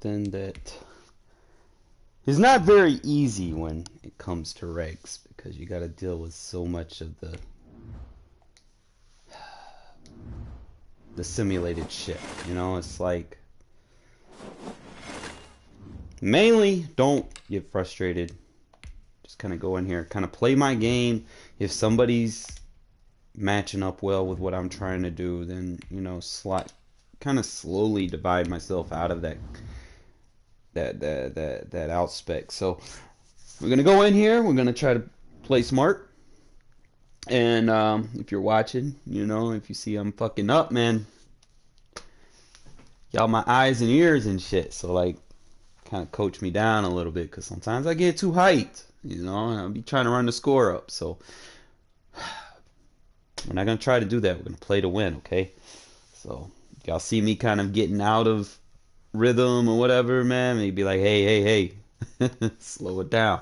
Then that is not very easy when it comes to regs because you got to deal with so much of the simulated shit. You know, it's like mainly don't get frustrated. Just kind of go in here, kind of play my game. If somebody's matching up well with what I'm trying to do, then you know, kind of slowly divide myself out of that outspec. So we're gonna go in here. We're gonna try to play smart. And if you're watching, you know, if you see I'm fucking up, man, y'all my eyes and ears and shit. So like, kind of coach me down a little bit because sometimes I get too hyped, you know, and I'll be trying to run the score up. So we're not gonna try to do that. We're gonna play to win, okay? So y'all see me kind of getting out of rhythm or whatever, man, maybe be like, hey, slow it down.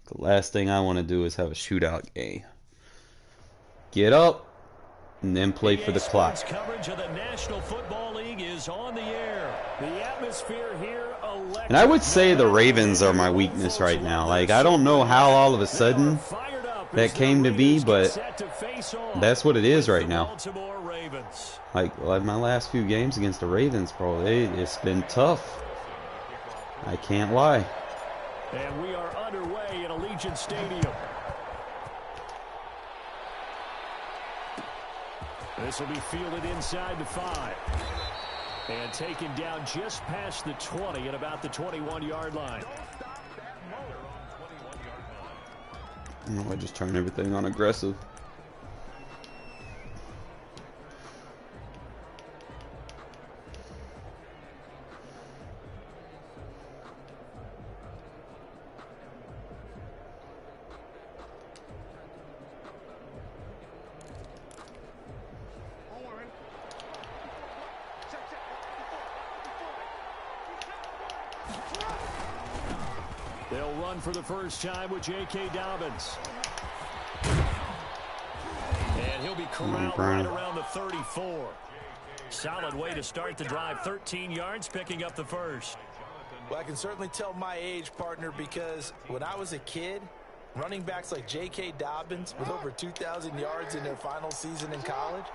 The last thing I want to do is have a shootout game. Get up and then play for the clock. Coverage of the National Football League is on the air. The atmosphere here electric. And I would say the Ravens are my weakness right now. Like, I don't know how all of a sudden that came to be, but that's what it is right now. Like my last few games against the Ravens, bro, it's been tough. I can't lie. And we are underway in Allegiant Stadium. This will be fielded inside the 5. And taken down just past the 20 at about the 21-yard line. I just turn everything on aggressive. They'll run for the first time with J.K. Dobbins. And he'll be corralled right around the 34. Solid way to start the drive. 13 yards, picking up the first. Well, I can certainly tell my age, partner, because when I was a kid, running backs like J.K. Dobbins with over 2,000 yards in their final season in college,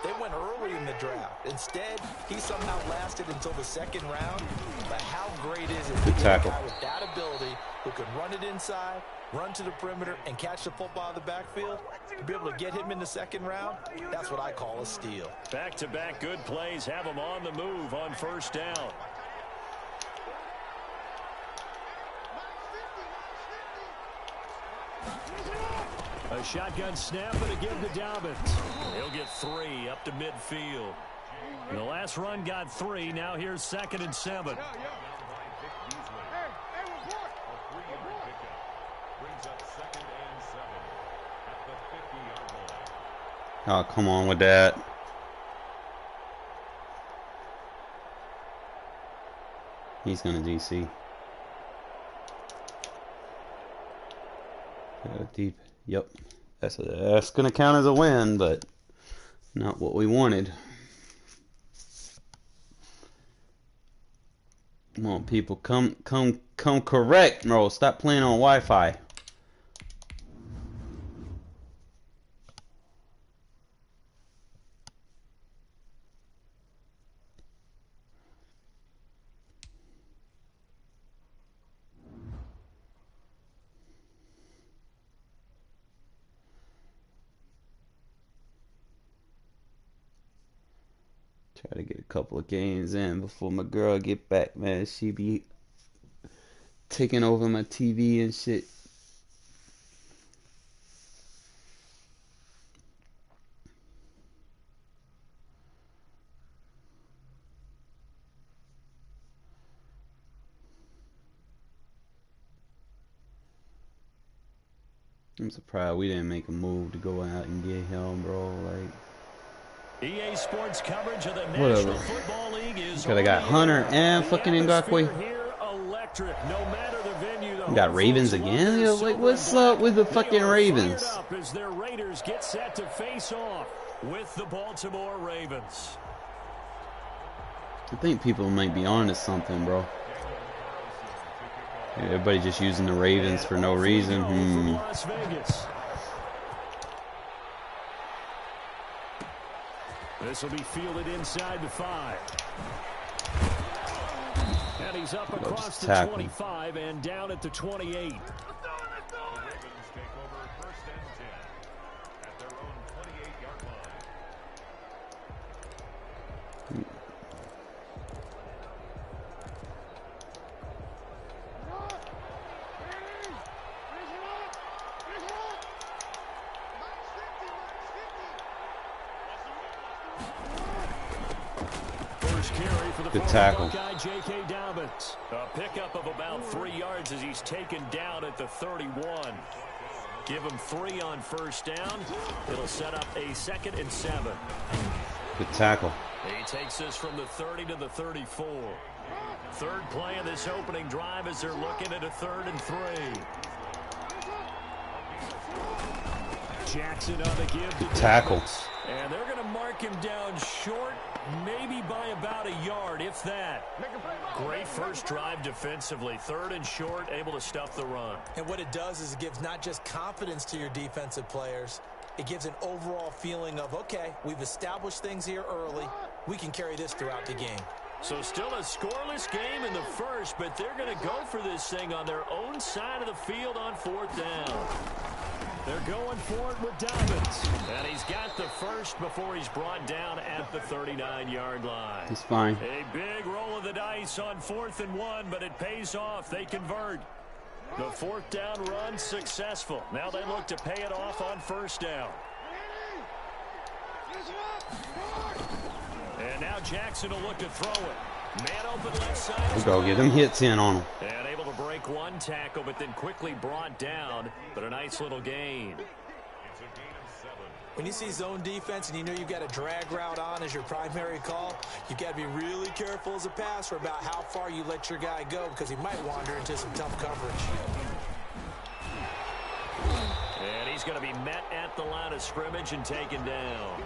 they went early in the draft. Instead, he somehow lasted until the second round. But how great is it to get a guy with that ability who can run it inside, run to the perimeter, and catch the football in the backfield? To be able to get him in the second round, that's what I call a steal. Back-to-back good plays have him on the move on first down. A shotgun snap and a give to Dobbins. He'll get 3 up to midfield. The last run got 3. Now here's 2nd and 7. Oh, come on with that. He's going to DC. Deep. Yep. That's going to count as a win, but not what we wanted. Come on, people. Come correct, bro. Stop playing on Wi-Fi. Try to get a couple of games in before my girl get back, man. She be taking over my TV and shit. I'm surprised we didn't make a move to go out and get him, bro. Like, EA Sports coverage of the whatever. National Football League is I got Hunter and fucking Ngakoue. We got Ravens again? Yo, like, what's up with the fucking Ravens? As their Raiders get set to face off with the Baltimore Ravens. I think people might be on to something, bro. Everybody just using the Ravens for no reason. Las Vegas. This will be fielded inside the 5. And he's up across the 25 and down at the 28. Good tackle. J.K. Dobbins. A pickup of about 3 yards as he's taken down at the 31. Give him 3 on first down. It'll set up a 2nd and 7. Good tackle. He takes this from the 30 to the 34. Third play of this opening drive as they're looking at a 3rd and 3. Jackson on the give to tackle. And they're going to mark him down short, maybe by about a yard, if that. Great first drive defensively. 3rd and short, able to stuff the run. And what it does is it gives not just confidence to your defensive players, it gives an overall feeling of, okay, we've established things here early. We can carry this throughout the game. So still a scoreless game in the first, but they're going to go for this thing on their own side of the field on 4th down. They're going for it with Dobbins. And he's got the first before he's brought down at the 39-yard line. He's fine. A big roll of the dice on 4th and 1, but it pays off. They convert. The 4th down run successful. Now they look to pay it off on 1st down. And now Jackson will look to throw it. Man open left side. We'll go get them hits in on him. And able to break one tackle, but then quickly brought down. But a nice little gain. When you see zone defense and you know you've got a drag route on as your primary call, you've got to be really careful as a passer about how far you let your guy go because he might wander into some tough coverage. And he's going to be met at the line of scrimmage and taken down.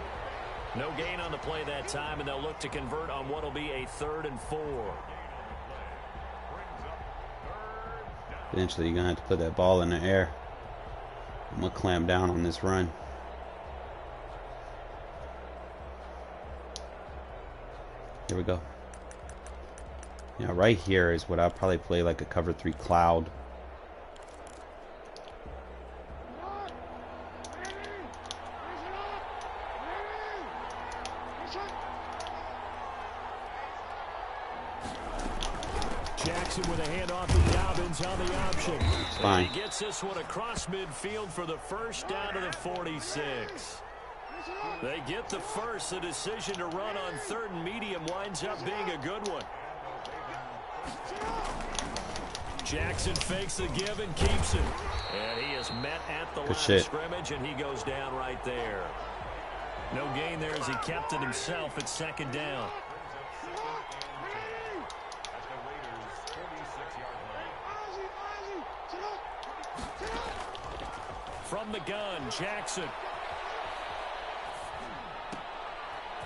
No gain on the play that time, and they'll look to convert on what will be a 3rd and 4. Eventually, you're going to have to put that ball in the air. I'm going to clamp down on this run. Here we go. Yeah, right here is what I'll probably play like a cover 3 cloud. Jackson with a handoff to Dobbins on the option. Fine. He gets this one across midfield for the first down to the 46. They get the first. The decision to run on 3rd and medium winds up being a good one. Jackson fakes the give and keeps it. And he is met at the line of scrimmage, and he goes down right there. No gain there as he kept it himself at 2nd down. From the gun, Jackson.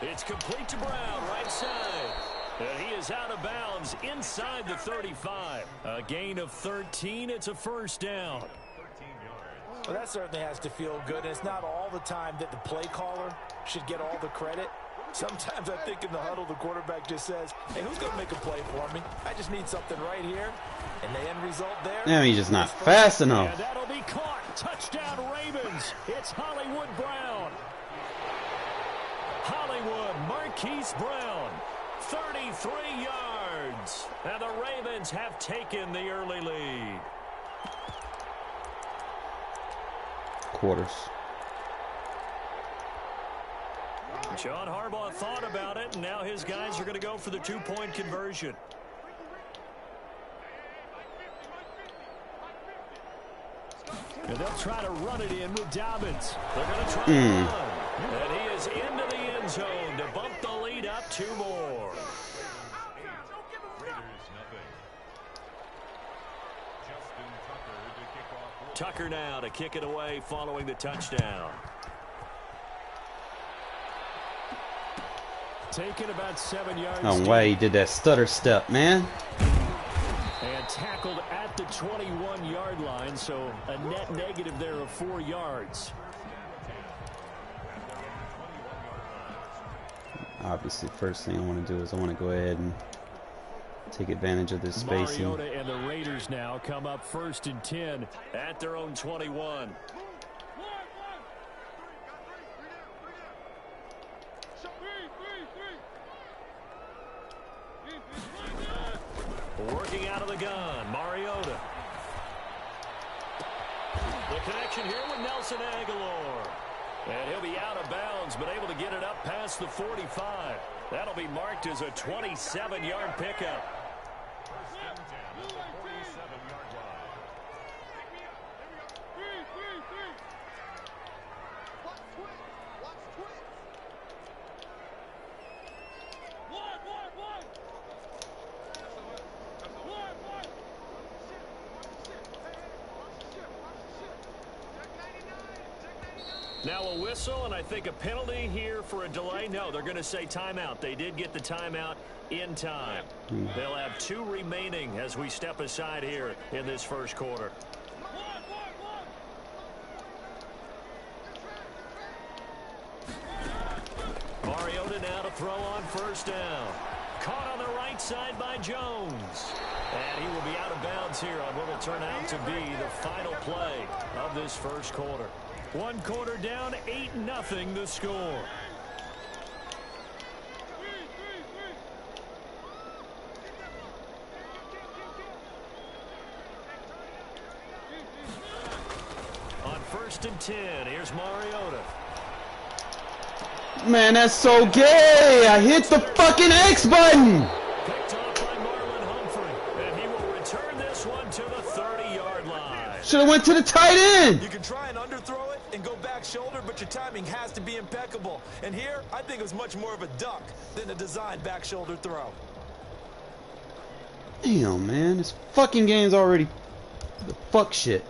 It's complete to Brown, right side. And he is out of bounds inside the 35. A gain of 13. It's a 1st down. Well, that certainly has to feel good. And it's not all the time that the play caller should get all the credit. Sometimes I think in the huddle, the quarterback just says, hey, who's going to make a play for me? I just need something right here. And the end result there. Yeah, he's just not fast enough. And that'll be caught. Touchdown, Ravens. It's Hollywood Brown. Hollywood, Marquise Brown. 33 yards. And the Ravens have taken the early lead. Quarters. John Harbaugh thought about it, and now his guys are going to go for the 2-point conversion. And they'll try to run it in with Dobbins. They're going to try to run. And he is into the end zone to bump the lead up 2 more. Tucker now to kick it away following the touchdown. Taking about 7 yards. Oh, why he did that stutter step, man. And tackled at the 21-yard line, so a net negative there of 4 yards. Obviously, first thing I want to do is I want to go ahead and take advantage of this spacing. Mariota and the Raiders now come up 1st and 10 at their own 21. Working out of the gun, Mariota. The connection here with Nelson Aguilar. And he'll be out of bounds, but able to get it up past the 45. That'll be marked as a 27-yard pickup. Now a whistle, and I think a penalty here for a delay. No, they're going to say timeout. They did get the timeout in time. They'll have 2 remaining as we step aside here in this first quarter. Mariota now to throw on 1st down. Caught on the right side by Jones. And he will be out of bounds here on what will turn out to be the final play of this first quarter. 1 quarter down, 8-0 the score. On 1st and 10, here's Mariota. Man, that's so gay! I hit the fucking X button! Picked off by Marlon Humphrey, and he will return this one to the 30-yard line. Should have went to the tight end! You can try and underthrow it and go back shoulder, but your timing has to be impeccable. And here, I think it was much more of a duck than a designed back shoulder throw. Damn, man, this fucking game's already the fuck shit.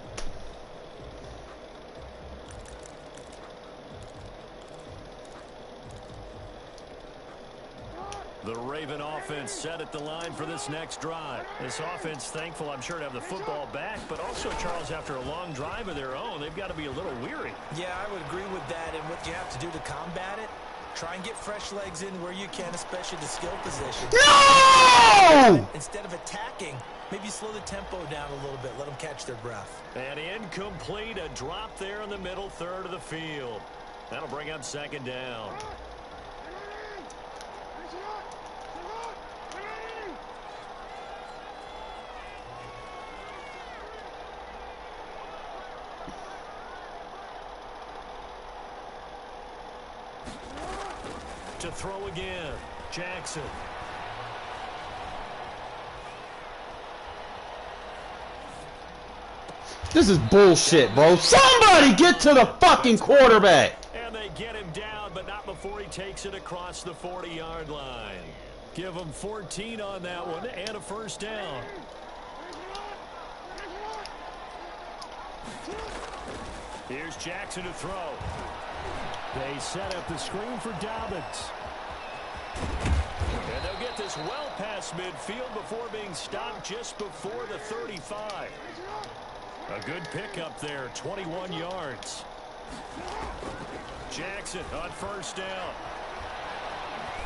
The Raven offense set at the line for this next drive. This offense thankful, I'm sure, to have the football back, but also, Charles, after a long drive of their own, they've got to be a little weary. Yeah, I would agree with that, and what you have to do to combat it, try and get fresh legs in where you can, especially the skill position. No! Instead of attacking, maybe slow the tempo down a little bit, let them catch their breath. And incomplete, a drop there in the middle third of the field. That'll bring up 2nd down. To throw again, Jackson. This is bullshit, bro. Somebody get to the fucking quarterback! And they get him down, but not before he takes it across the 40-yard line. Give him 14 on that one and a 1st down. Here's Jackson to throw. They set up the screen for Dobbins. And they'll get this well past midfield before being stopped just before the 35. A good pickup there, 21 yards. Jackson on 1st down.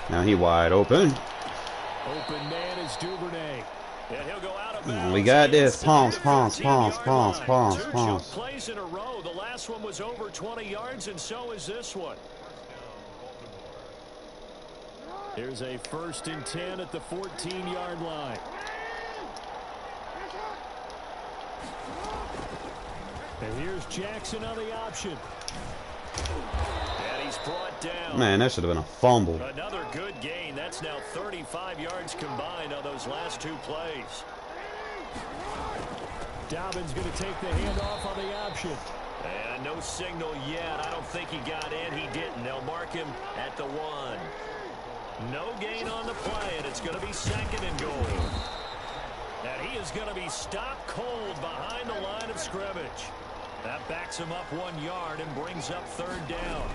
Now he wide open. Open man is Duvernay. And he'll go out of bounds. We got this. Palms, palms, palms, palms, palms, Two palms. jump plays in a row. The last one was over 20 yards, and so is this one. Here's a 1st and 10 at the 14-yard line. And here's Jackson on the option. And he's brought down. Man, that should have been a fumble. Another good gain. That's now 35 yards combined on those last 2 plays. Dobbins going to take the handoff on the option. And no signal yet. I don't think he got in. He didn't. They'll mark him at the 1. No gain on the play, and it's going to be 2nd and goal. And he is going to be stopped cold behind the line of scrimmage. That backs him up 1 yard and brings up 3rd down.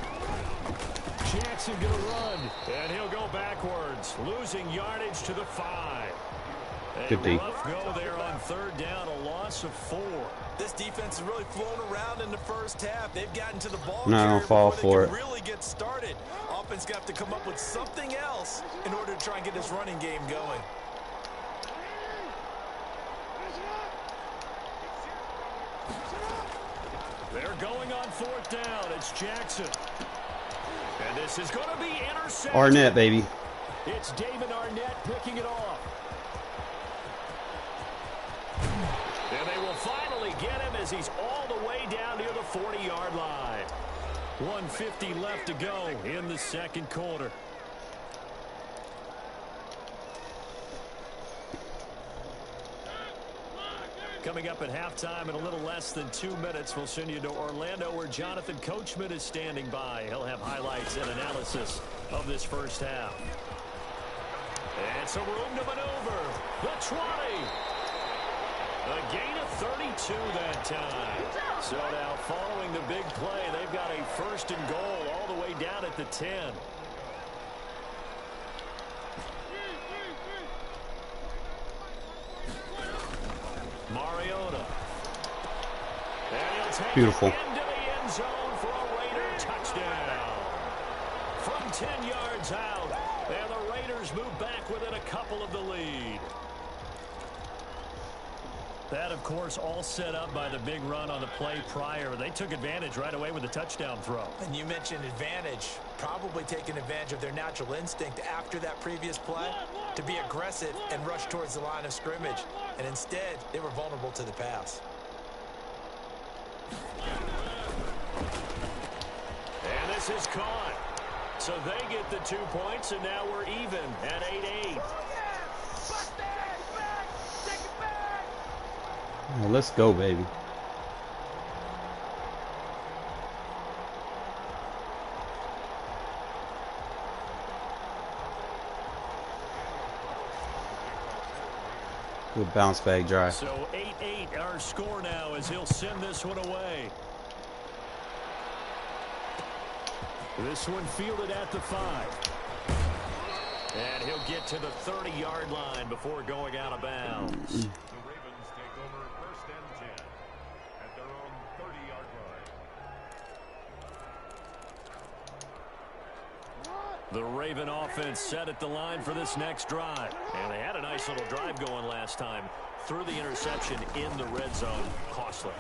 Jackson going to run, and he'll go backwards, losing yardage to the 5. Good D. Rough go there on 3rd down, a loss of 4. This defense has really flown around in the first half. They've gotten to the ball No, I don't fall for it. Really get started. Offense got to come up with something else in order to try and get this running game going. They're going on 4th down. It's Jackson. And this is going to be intercepted. Arnett, baby. It's David Arnett picking it off. And they will finally get him as he's all the way down near the 40-yard line. 1:50 left to go in the 2nd quarter. Coming up at halftime in a little less than 2 minutes, we'll send you to Orlando where Jonathan Coachman is standing by. He'll have highlights and analysis of this first half. And some room to maneuver. The 20. A gain of 32 that time. So now following the big play, they've got a 1st and goal all the way down at the 10. Mariota. And he'll take Beautiful. it into the end zone for a Raider touchdown. From 10 yards out, and the Raiders move back within a couple of the lead. That, of course, all set up by the big run on the play prior. They took advantage right away with the touchdown throw. And you mentioned advantage. Probably taking advantage of their natural instinct after that previous play to be aggressive and rush towards the line of scrimmage. And instead, they were vulnerable to the pass. And this is caught. So they get the 2 points, and now we're even at 8-8. Well, let's go, baby. Good bounce back drive. So 8-8 our score now as he'll send this one away. This one fielded at the 5. And he'll get to the 30-yard line before going out of bounds. The Raven offense set at the line for this next drive. And they had a nice little drive going last time. Threw the interception in the red zone. Costly.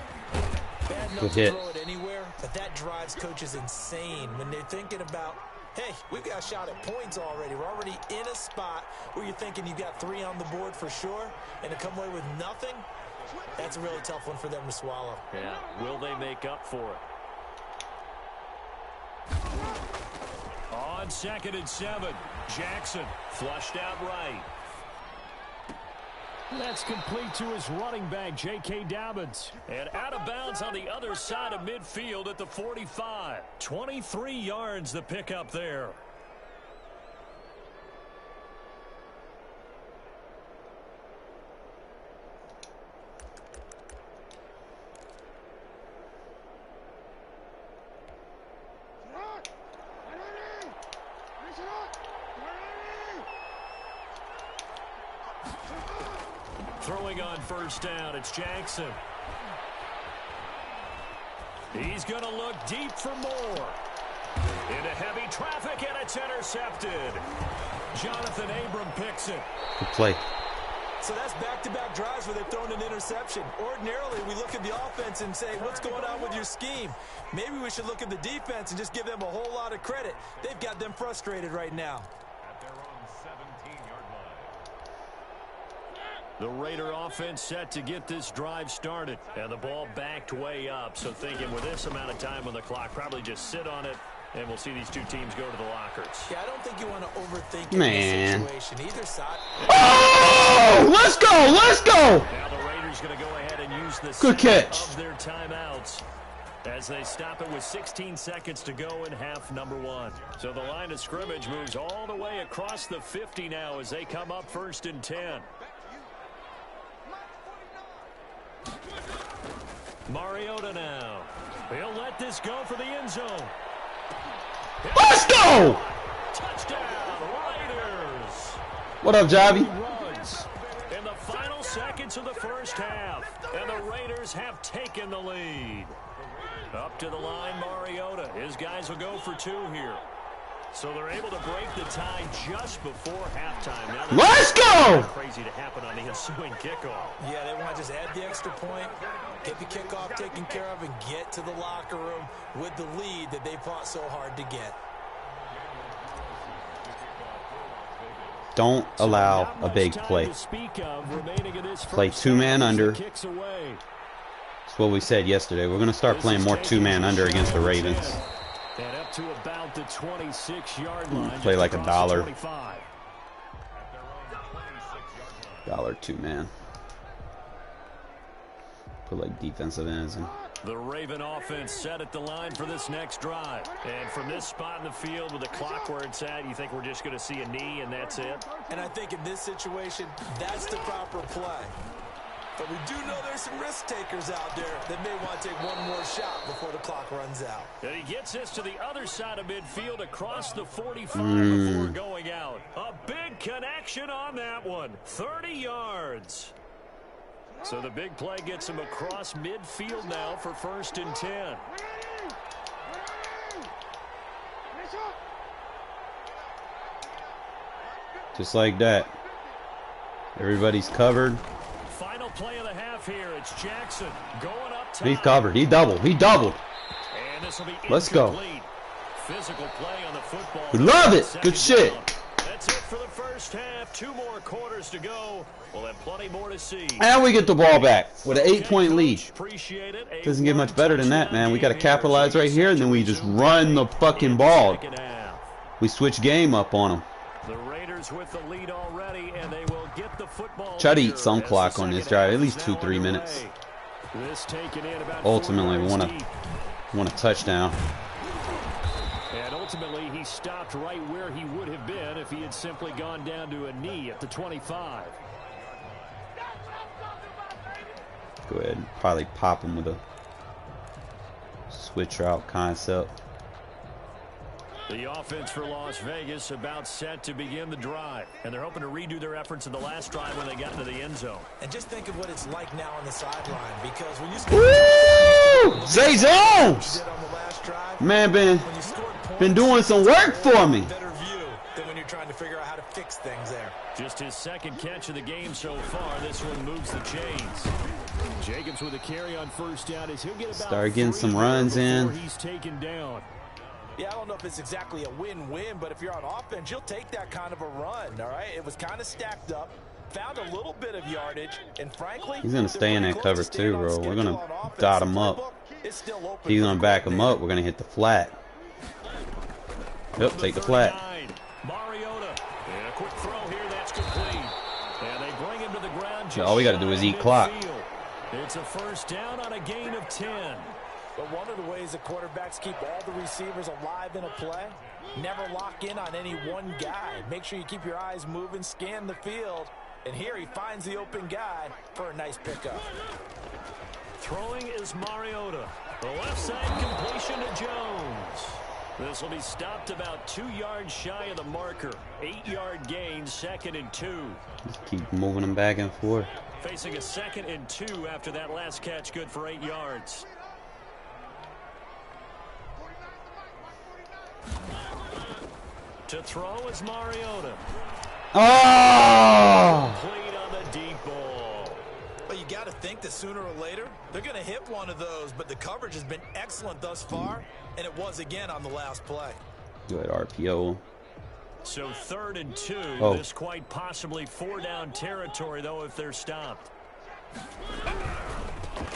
Bad enough to throw it anywhere, but that drives coaches insane when they're thinking about, hey, we've got a shot at points already. We're already in a spot where you're thinking you've got 3 on the board for sure, and to come away with nothing, that's a really tough one for them to swallow. Yeah, will they make up for it? On 2nd and 7, Jackson flushed out right. That's complete to his running back, J.K. Dobbins. And out of bounds on the other side of midfield at the 45. 23 yards the pickup there. Throwing on 1st down, it's Jackson. He's going to look deep for more. Into heavy traffic, and it's intercepted. Jonathan Abram picks it. Good play. So that's back-to-back drives where they've thrown an interception. Ordinarily, we look at the offense and say, what's going on with your scheme? Maybe we should look at the defense and just give them a whole lot of credit. They've got them frustrated right now. The Raider offense set to get this drive started. And the ball backed way up. So thinking with this amount of time on the clock, probably just sit on it, and we'll see these two teams go to the lockers. Yeah, I don't think you want to overthink the situation. Either side. Oh! Let's go! Let's go! Now the Raiders going to go ahead and use the good catch of their timeouts as they stop it with 16 seconds to go in half number 1. So the line of scrimmage moves all the way across the 50 now as they come up 1st and 10. Mariota now. He'll let this go for the end zone. Let's go! Touchdown, Raiders. What up, Javi? Runs in the final seconds of the first half, and the Raiders have taken the lead. Up to the line, Mariota. His guys will go for 2 here. So they're able to break the tie just before halftime. Now let's go! Crazy to happen on the ensuing kickoff. Yeah, they want to just add the extra point, get the kickoff taken care of, and get to the locker room with the lead that they fought so hard to get. Don't allow a big play. Play 2-man under. That's what we said yesterday. We're going to start playing more 2-man under against the Ravens. And up to about the 26-yard line. Play like $1. $1 2-man. Put like defensive ends in. The Raven offense set at the line for this next drive. And from this spot in the field with the clock where it's at, you think we're just going to see a knee and that's it? And I think in this situation, that's the proper play. But we do know there's some risk takers out there that may want to take one more shot before the clock runs out. And he gets this to the other side of midfield across the 45 before going out. A big connection on that one. 30 yards. So the big play gets him across midfield now for 1st and 10. Just like that. Everybody's covered. Final play of the half here. It's Jackson going up top. He's covered. He doubled. He doubled. And this will be let's go. Physical play on the football. We love it. Good shit. That's it for the first half. 2 more quarters to go. We'll have plenty more to see. And we get the ball back with an 8-point lead. Doesn't get much better than that, man. We got to capitalize right here, and then we just run the fucking ball. We switch game up on them. The Raiders with the lead already, and they will get the football. Try to eat some clock on this drive, at least 2-3 minutes. Ultimately, we want a touchdown. And ultimately, he stopped right where he would have been if he had simply gone down to a knee at the 25. Go ahead and probably pop him with a switch route concept. The offense for Las Vegas about set to begin the drive. And they're hoping to redo their efforts in the last drive when they got into the end zone. And just think of what it's like now on the sideline. Because when you score, Zay Jones! Man, been doing some work for me. Better view than when you're trying to figure out how to fix things there. Just his 2nd catch of the game so far. This one moves the chains. Jacobs with a carry on 1st down as he'll get about start getting some runs in. He's taken down. Yeah, I don't know if it's exactly a win-win, but if you're on offense, you'll take that kind of a run, all right? It was kind of stacked up, found a little bit of yardage, and frankly, he's going to stay in that cover too, bro. We're going to dot him up. He's going to back him up. We're going to hit the flat. Yep, take the flat. Mariota, and a quick throw here, that's complete. And they bring him to the ground. All we got to do is eat clock. It's a 1st down on a gain of 10. But one of the ways that quarterbacks keep all the receivers alive in a play, never lock in on any one guy. Make sure you keep your eyes moving, scan the field, and here he finds the open guy for a nice pickup. Throwing is Mariota. The left side completion to Jones. This will be stopped about 2 yards shy of the marker. 8-yard gain, 2nd and 2. Just keep moving them back and forth. Facing a 2nd and 2 after that last catch, good for 8 yards. To throw is Mariota. Oh! Complete on the deep ball. But you got to think that sooner or later, they're going to hit one of those, but the coverage has been excellent thus far, and it was again on the last play. Go ahead, RPO. So 3rd and 2. Oh. This quite possibly 4-down territory, though, if they're stopped.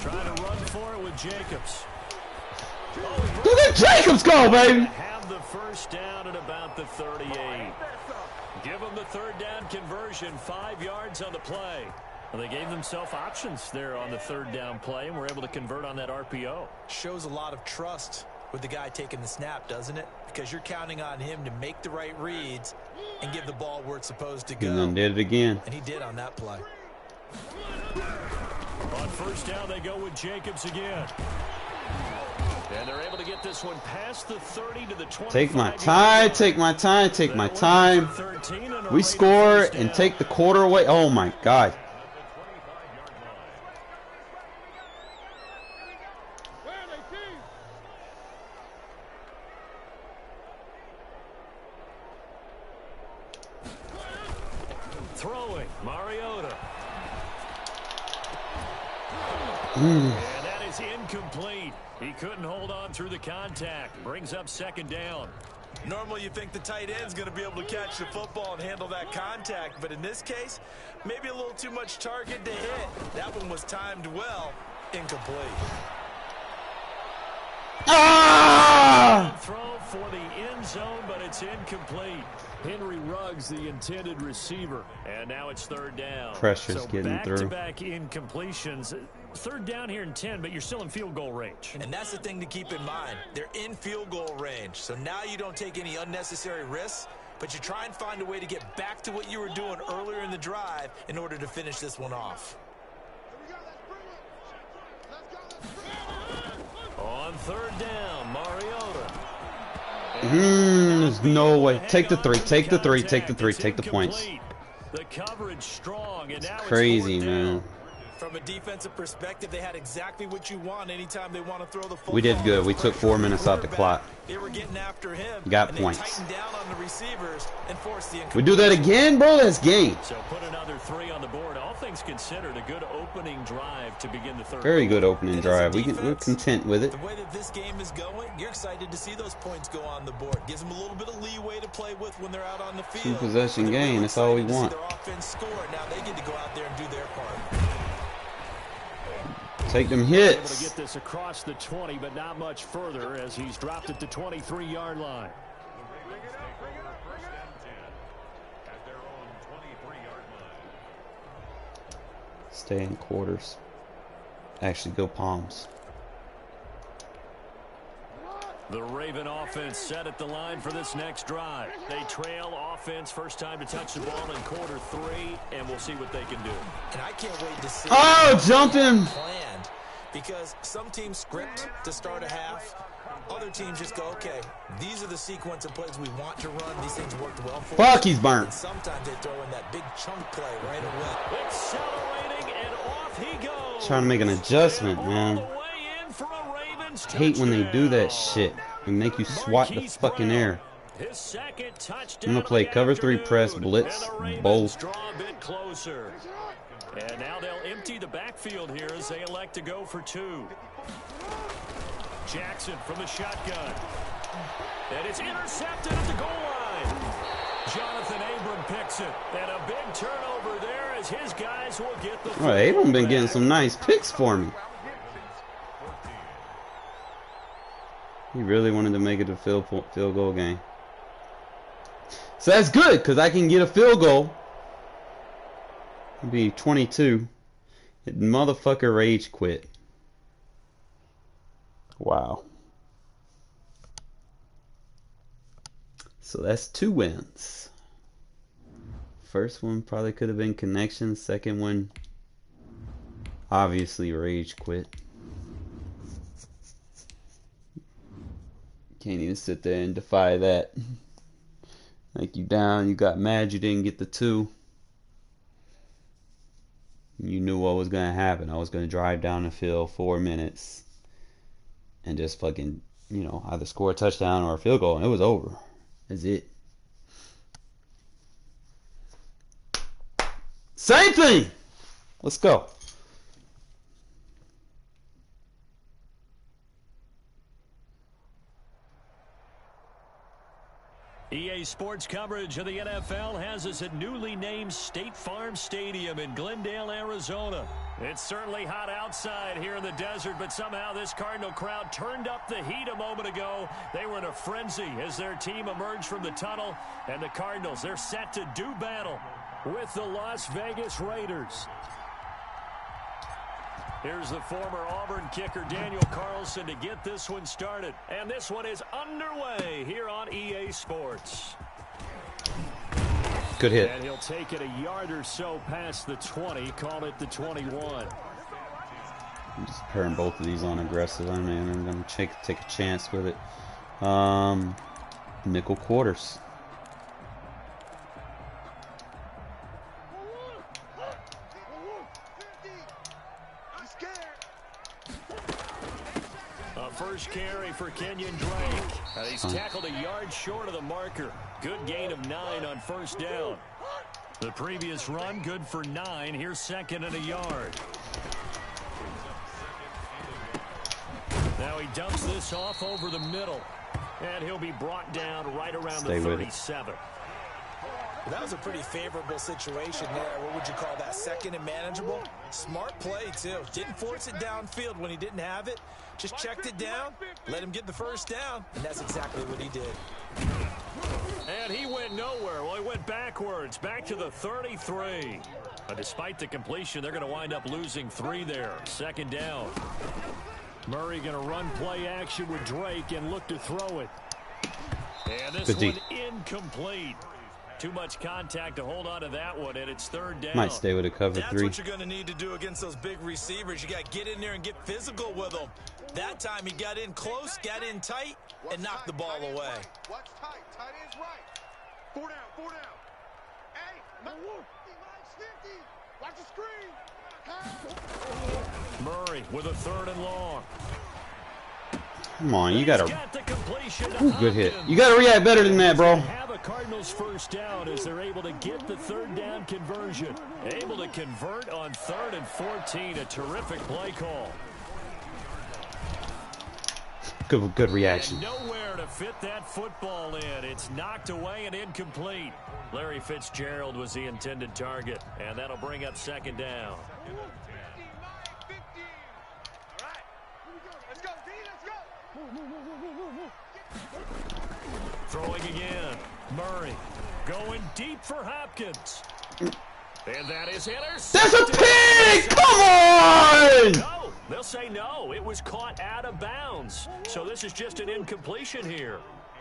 Trying to run for it with Jacobs. Look at Jacobs go, baby! Have the 1st down at about the 38. Give them the 3rd down conversion, 5 yards on the play. Well, they gave themselves options there on the 3rd down play, and were able to convert on that RPO. Shows a lot of trust with the guy taking the snap, doesn't it? Because you're counting on him to make the right reads and give the ball where it's supposed to go. He did it again. And he did on that play. On first down, they go with Jacobs again. And they're able to get this one past the 30 to the 25. Take my time, take my time, take my time. We score and take the quarter away. Oh my God. Throwing, Mariota. Mm. And that is incomplete. He couldn't hold on through the contact. Brings up second down. Normally you think the tight end's going to be able to catch the football and handle that contact, but in this case, maybe a little too much target to hit. That one was timed well. Incomplete. Ah! Throw for the end zone, but it's incomplete. Henry Ruggs, the intended receiver. And now it's third down. Pressure's getting through. Back-to-back incompletions. Third down here and 10, but you're still in field goal range. And that's the thing to keep in mind. They're in field goal range. So now you don't take any unnecessary risks, but you try and find a way to get back to what you were doing earlier in the drive in order to finish this one off. On third down, Mariota. There's no way. Take the three. Take the three. Take the three. Take the points. The coverage strong, and now it's crazy, man. From a defensive perspective, they had exactly what you want anytime they want to throw the football. We did good. We took 4 minutes off the clock. They were getting after him. Got and points. They tightened down on the receivers and forced the We do that again, bro? That's game. So put another 3 on the board. All things considered, a good opening drive to begin the third. Very good opening drive. We're content with it. The way that this game is going, you're excited to see those points go on the board. Gives them a little bit of leeway to play with when they're out on the field. 2-possession game. That's all we want. Their offense score. Now they get to go out there and do their part. Take them Able to hits. get this across the 20, but not much further as he's dropped at the 23-yard line. Stay in quarters. Actually, go Palms. The Raven offense set at the line for this next drive. They trail offense, first time to touch the ball in quarter 3, and we'll see what they can do. And I can't wait to see. Oh, jump him! Planned, because some teams script to start a half. Other teams just go, okay, these are the sequence of plays we want to run. These things worked well for us. Fuck, he's burnt. And sometimes they throw in that big chunk play right away. Accelerating, and off he goes. Trying to make an adjustment, man. I hate when they do that shit and make you swat the fucking air. I'm gonna play cover 3 press blitz both. And now they'll empty the backfield here as they elect to go for 2. Jackson from the shotgun. And it's intercepted at the goal line. Jonathan Abram picks it. And a big turnover there as his guys will get the Oh, Abram been getting some nice picks for me. He really wanted to make it a field goal game. So that's good, because I can get a field goal. It'll be 22. Motherfucker rage quit. Wow. So that's 2 wins. First one probably could have been connection. Second one, obviously rage quit. Can't even sit there and defy that. Like, you down, you got mad you didn't get the 2. You knew what was going to happen. I was going to drive down the field 4 minutes and just fucking, you know, either score a touchdown or a field goal, and it was over. That's it. Same thing! Let's go. EA Sports coverage of the NFL has us at newly named State Farm Stadium in Glendale, Arizona. It's certainly hot outside here in the desert, but somehow this Cardinal crowd turned up the heat a moment ago. They were in a frenzy as their team emerged from the tunnel, and the Cardinals, they're set to do battle with the Las Vegas Raiders. Here's the former Auburn kicker Daniel Carlson to get this one started. And this one is underway here on EA Sports. Good hit. And he'll take it a yard or so past the 20, call it the 21. I'm just pairing both of these on aggressive. I mean, I'm going to take a chance with it. Nickel quarters. First carry for Kenyon Drake. He's tackled a yard short of the marker. Good gain of 9 on first down. The previous run, good for 9. Here's second and a yard. Now he dumps this off over the middle. And he'll be brought down right around the 37. That was a pretty favorable situation there. What would you call that? Second and manageable? Smart play, too. Didn't force it downfield when he didn't have it. Just checked it down, let him get the first down, and that's exactly what he did. And he went nowhere. Well, he went backwards, back to the 33. But despite the completion, they're going to wind up losing 3 there. Second down. Murray going to run play action with Drake and look to throw it. And this one incomplete. Too much contact to hold on to that one, and it's third down. Might stay with a cover 3. That's what you're going to need to do against those big receivers. You got to get in there and get physical with them. That time he got in close, got in tight, and knocked the ball away. Watch tight. Tight end's right. 4 down, 4 down. Hey, mine's 50. Watch the screen. Murray with a third and long. Come on, you gotta. Ooh, good hit. You gotta react better than that, bro. Have a Cardinals first down as they're able to get the third down conversion. Able to convert on 3rd and 14. A terrific play call. Good reaction. And nowhere to fit that football in. It's knocked away and incomplete. Larry Fitzgerald was the intended target, and that'll bring up second down. Throwing again. Murray going deep for Hopkins. And that is intercepted. That's a pig! Come on! No, they'll say no. It was caught out of bounds. So this is just an incompletion here.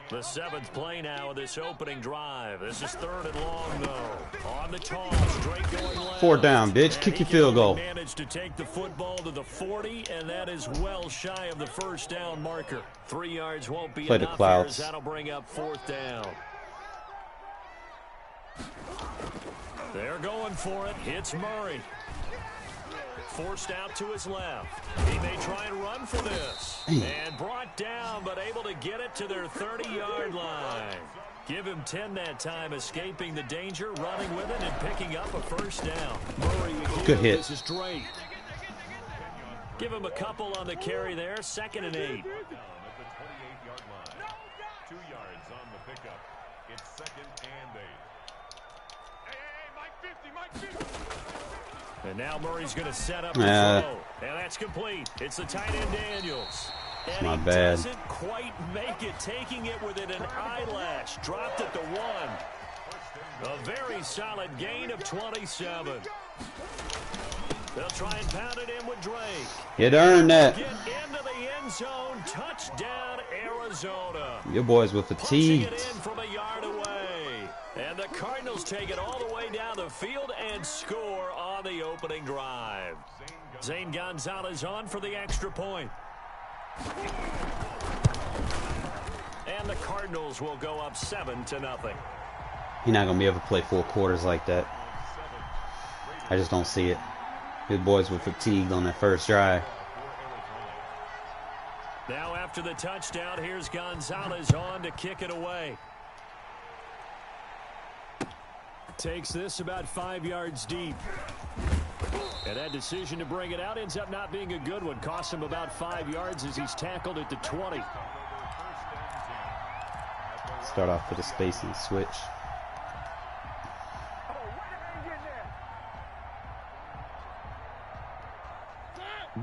The 7th play now of this opening drive. This is 3rd and long, though. On the toss, Drake going left. 4 down, bitch. Kick your field goal. Managed to take the football to the 40, and that is well shy of the first down marker. 3 yards won't be Play the enough clouds. here, as that'll bring up 4th down. They're going for it. Hits Murray. Forced out to his left. He may try and run for this. And brought down, but able to get it to their 30-yard line. Give him 10 that time, escaping the danger, running with it, and picking up a first down. Murray again. Good hit. This is Drake. Give him a couple on the carry there. 2nd and 8. 28-yard line. 2 yards on the pickup. It's 2nd and 8. Hey, Mike 50, Mike 50. And now Murray's going to set up the throw. And that's complete. It's the tight end Daniels. And my he bad. Doesn't quite make it, taking it within an eyelash. Dropped it to 1. A very solid gain of 27. They'll try and pound it in with Drake. You'd earned that. Get into the end zone. Touchdown, Arizona. Your boys were fatigued. Punching it in from a yard away. And the Cardinals take it all the way down the field and score on the opening drive. Zane Gonzalez on for the extra point. And the Cardinals will go up 7-0. He's not gonna be able to play 4 quarters like that. I just don't see it. His boys were fatigued on that first drive. Now after the touchdown, here's Gonzalez on to kick it away. Takes this about 5 yards deep. And that decision to bring it out ends up not being a good one. Costs him about 5 yards as he's tackled at the 20. Start off with a spacing switch.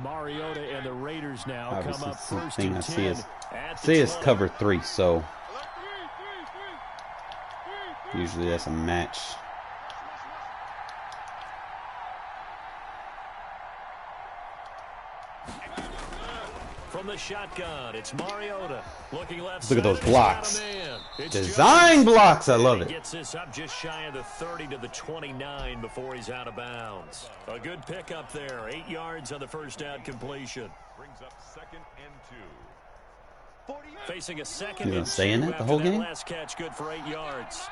Mariota and the Raiders now Obviously, come up the first thing and I 10 see is cover 3, so usually that's a match. From the shotgun, it's Mariota looking left. Look at those side, blocks. he's got a man. Design blocks. I love it. Gets this up just shy of the 30 to the 29 before he's out of bounds. A good pickup there. 8 yards on the first down completion. Brings up 2nd and 2. Facing a 2nd and 2 You gonna stay in it the whole game? Last catch good for 8 yards.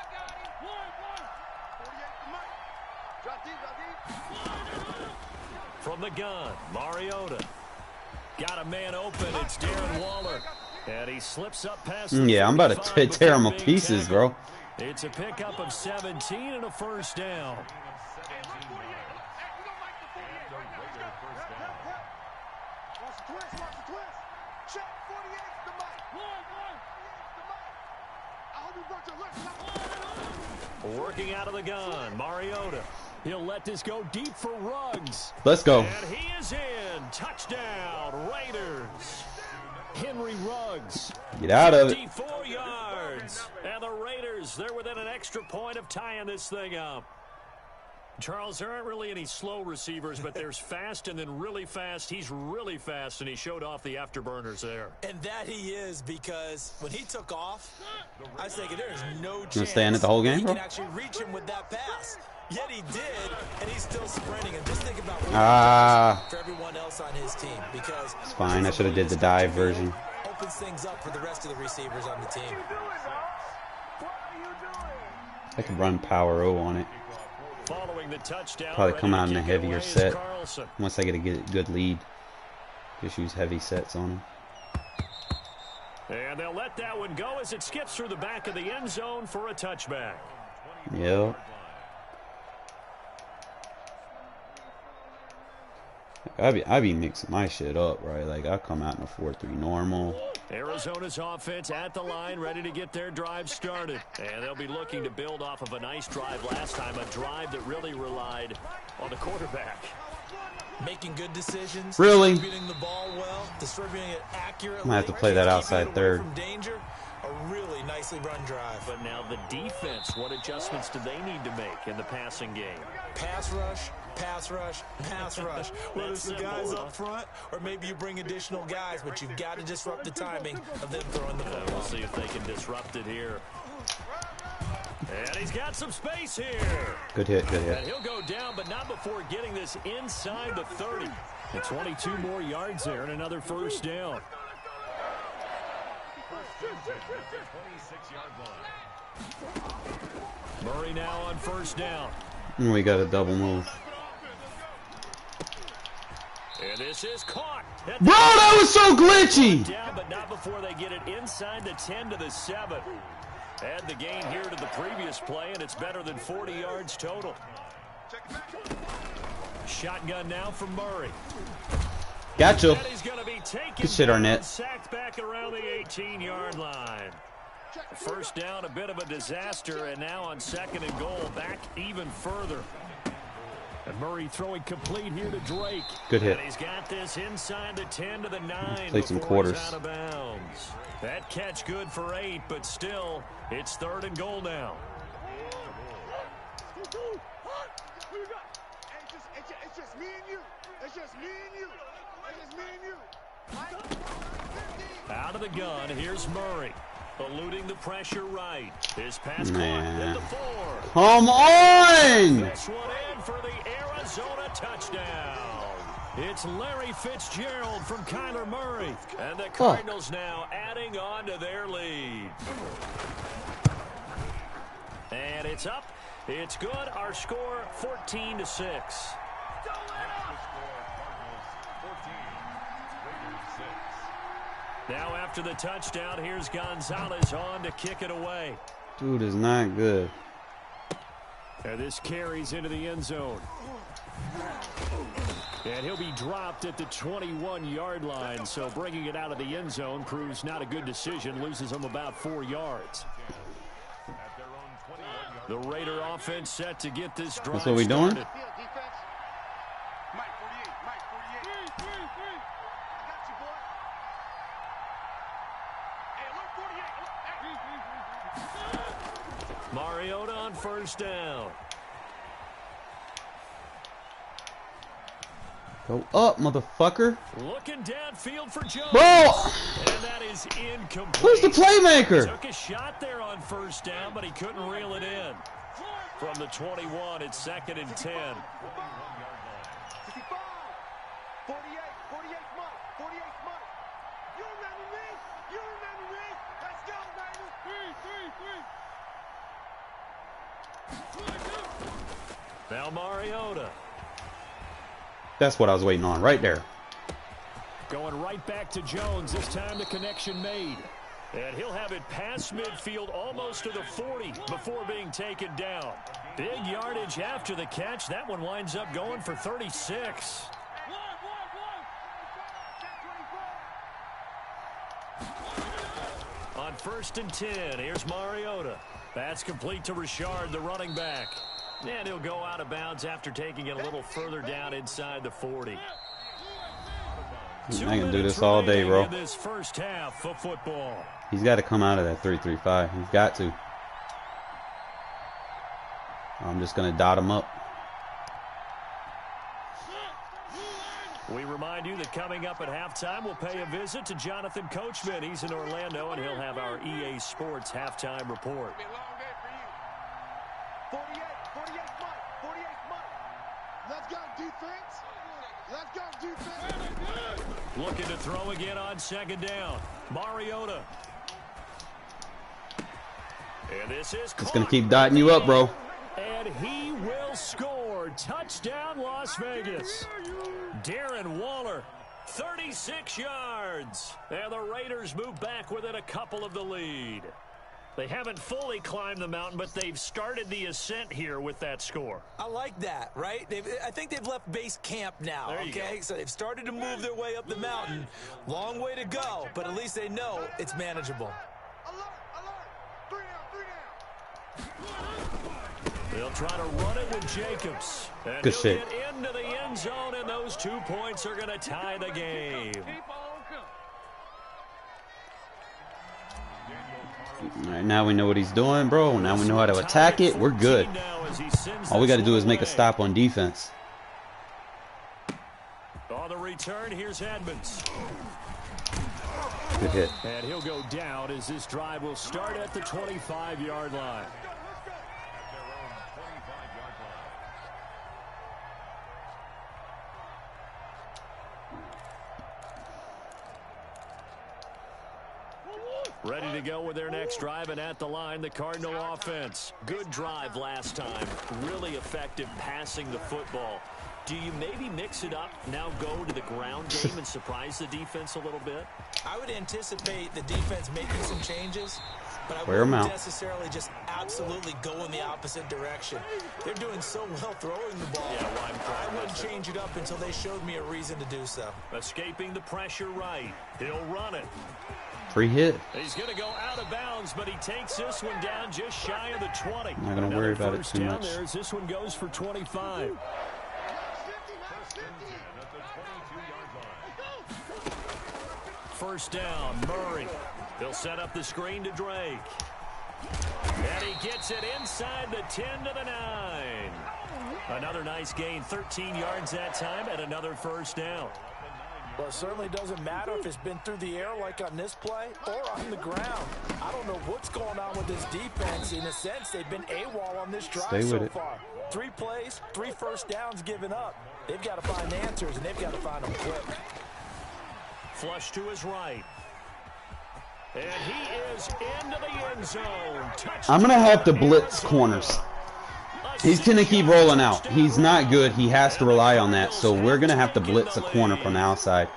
From the gun, Mariota. Got a man open. It's Darren Waller. And he slips up past yeah, I'm about to tear him to pieces, bro. It's a pickup of 17 and a first down. Working out of the gun, Mariota. He'll let this go deep for Ruggs. Let's go. And he is in. Touchdown, Raiders. Henry Ruggs. Get out of it. 54 yards. And the Raiders, they're within an extra point of tying this thing up. Charles, there aren't really any slow receivers, but there's fast and then really fast. He's really fast, and he showed off the afterburners there. And that he is, because when he took off, I was thinking there's no chance You stay in it the whole game, he bro? can actually reach him with that pass. Yet he did, and he's still sprinting. And just think about what for everyone else on his team, because it's fine. I should have did the dive version. Opens things up for the rest of the receivers on the team. I could run Power O on it. Following the touchdown, Probably come out in a ready to kick it heavier away is set. Carlson. Once I get a good lead. Just use heavy sets on him. And they'll let that one go as it skips through the back of the end zone for a touchback. Yep. I be mixing my shit up, right? Like, I come out in a 4-3 normal. Arizona's offense at the line, ready to get their drive started. And they'll be looking to build off of a nice drive last time, a drive that really relied on the quarterback. Making good decisions. Really? Distributing the ball well, distributing it accurately. I'm gonna have to play that outside third. From danger, a really nicely run drive. But now the defense, what adjustments do they need to make in the passing game? Pass rush, pass rush, pass rush. Whether it's the guys up front or maybe you bring additional guys, but you've got to disrupt the timing of them throwing the football. We'll see if they can disrupt it here. And he's got some space here. Good hit, good And hit. he'll go down, but not before getting this inside the 30. And 22 more yards there and another first down. 26-yard line. Murray now on first down. We got a double move. And this is caught. Bro, that was so glitchy! Down, but not before they get it inside the 10 to the 7. Add the gain here to the previous play, and it's better than 40 yards total. Shotgun now from Murray. Gotcha. And he's going to be taken Good shit, down, Arnett. sacked back around the 18-yard line. First down, a bit of a disaster, and now on 2nd and goal, back even further. And Murray throwing complete here to Drake. Good hit. And he's got this inside the 10 to the 9. Played some before he's quarters. out of bounds. That catch good for 8, but still, it's 3rd and goal now. It's just me and you. It's just me and you. It's just me and you. Out of the gun, here's Murray. Eluding the pressure right. His pass Man. caught at the 4. Come on! This one in for the Arizona touchdown. It's Larry Fitzgerald from Kyler Murray. And the Cardinals now adding on to their lead. And it's up. It's good. Our score 14-6. Now after the touchdown, here's Gonzalez on to kick it away. Dude is not good. And this carries into the end zone. And he'll be dropped at the 21-yard line, so bringing it out of the end zone proves not a good decision, loses him about 4 yards. The Raider offense set to get this drive That's what we doing? started. Mariota on first down. Go up, motherfucker. Looking downfield for Jones. Bro! And that is incomplete. Who's the playmaker? Took a shot there on first down, but he couldn't reel it in. From the 21, it's 2nd and 10. 55, 48, 48 Smart, 48 Smart. You remember me? You remember me? Let's go, baby. Now Mariota. That's what I was waiting on right there. Going right back to Jones. This time the connection made. And he'll have it past midfield almost to the 40 before being taken down. Big yardage after the catch. That one winds up going for 36. On 1st and 10, here's Mariota. That's complete to Richard, the running back. And he'll go out of bounds after taking it a little further down inside the 40. I can do this all day, bro. In this first half of football. He's got to come out of that 3-3-5. He's got to. I'm just going to dot him up. We remind you that coming up at halftime, we'll pay a visit to Jonathan Coachman. He's in Orlando, and he'll have our EA Sports halftime report. 48, 48 Smart, 48 Smart. Let's go, defense. Let's go, defense. Looking to throw again on 2nd down. Mariota. And this is It's going to keep dotting you up, bro. And he will score. Touchdown, Las Vegas. Darren Waller, 36 yards. And the Raiders move back within a couple of the lead. They haven't fully climbed the mountain, but they've started the ascent here with that score. I like that, right? I think they've left base camp now, okay? So they've started to move their way up the mountain. Long way to go, but at least they know it's manageable. Alert, alert. 3 down. They'll try to run it with Jacobs. And Good he'll shit. get into the end zone, and those 2 points are going to tie the game. All right, now we know what he's doing, bro. Now we know how to attack it. We're good. All we got to do is make a stop on defense. On the return, here's Edmonds. Good hit. And he'll go down as this drive will start at the 25-yard line. Ready to go with their next drive, and at the line, the Cardinal offense. Good drive last time. Really effective passing the football. Do you maybe mix it up, now go to the ground game and surprise the defense a little bit? I would anticipate the defense making some changes, but I Wear 'em wouldn't out. necessarily just absolutely go in the opposite direction. They're doing so well throwing the ball. Yeah, well, I wouldn't change it up until they showed me a reason to do so. Escaping the pressure right. He'll run it. Free hit. He's going to go out of bounds, but he takes this one down just shy of the 20. Not going to worry about it First too down much. there as this one goes for 25. First down, Murray. He'll set up the screen to Drake. And he gets it inside the 10 to the 9. Another nice gain, 13 yards that time, and another first down. Well, it certainly doesn't matter if it's been through the air like on this play or on the ground. I don't know what's going on with this defense. In a sense, they've been AWOL on this drive so far. 3 plays, 3 first downs given up. They've got to find answers, and they've got to find them quick. Flush to his right. And he is into the end zone. I'm going to have to blitz corners. He's going to keep rolling out. He's not good. He has to rely on that. So we're going to have to blitz a corner from the outside.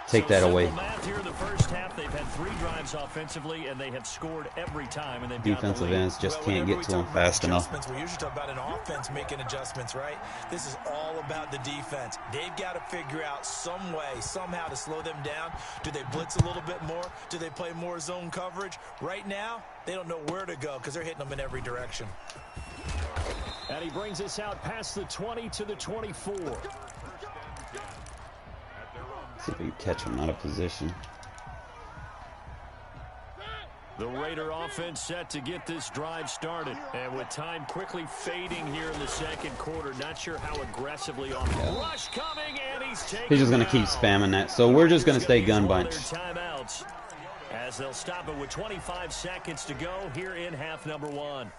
Take that away. Here in the first half, they've had 3 drives offensively, and they have scored every time. And they've Defensive ends just can't get to him fast enough. We usually talk about an offense making adjustments, right? This is all about the defense. They've got to figure out some way, somehow to slow them down. Do they blitz a little bit more? Do they play more zone coverage? Right now, they don't know where to go because they're hitting them in every direction. And he brings us out past the 20 to the 24. See if we can catch him out of position. The Raider offense set to get this drive started. And with time quickly fading here in the second quarter, not sure how aggressively on the rush coming, and he's just going to keep spamming that. So we're just going to stay gun bunch. Timeouts as they'll stop it with 25 seconds to go here in half number one.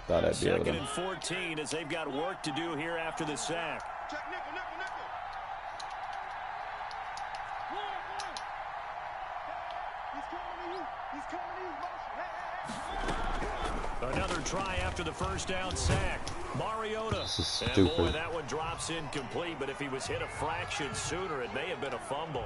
Thought I'd be able Second to. and 14 as they've got work to do here after the sack. Check nickel, nickel, nickel. He's coming to you. He's coming to you. Motion. Hey. Another try after the first down sack. Mariota. This is And boy, stupid. that one drops incomplete, but if he was hit a fraction sooner, it may have been a fumble.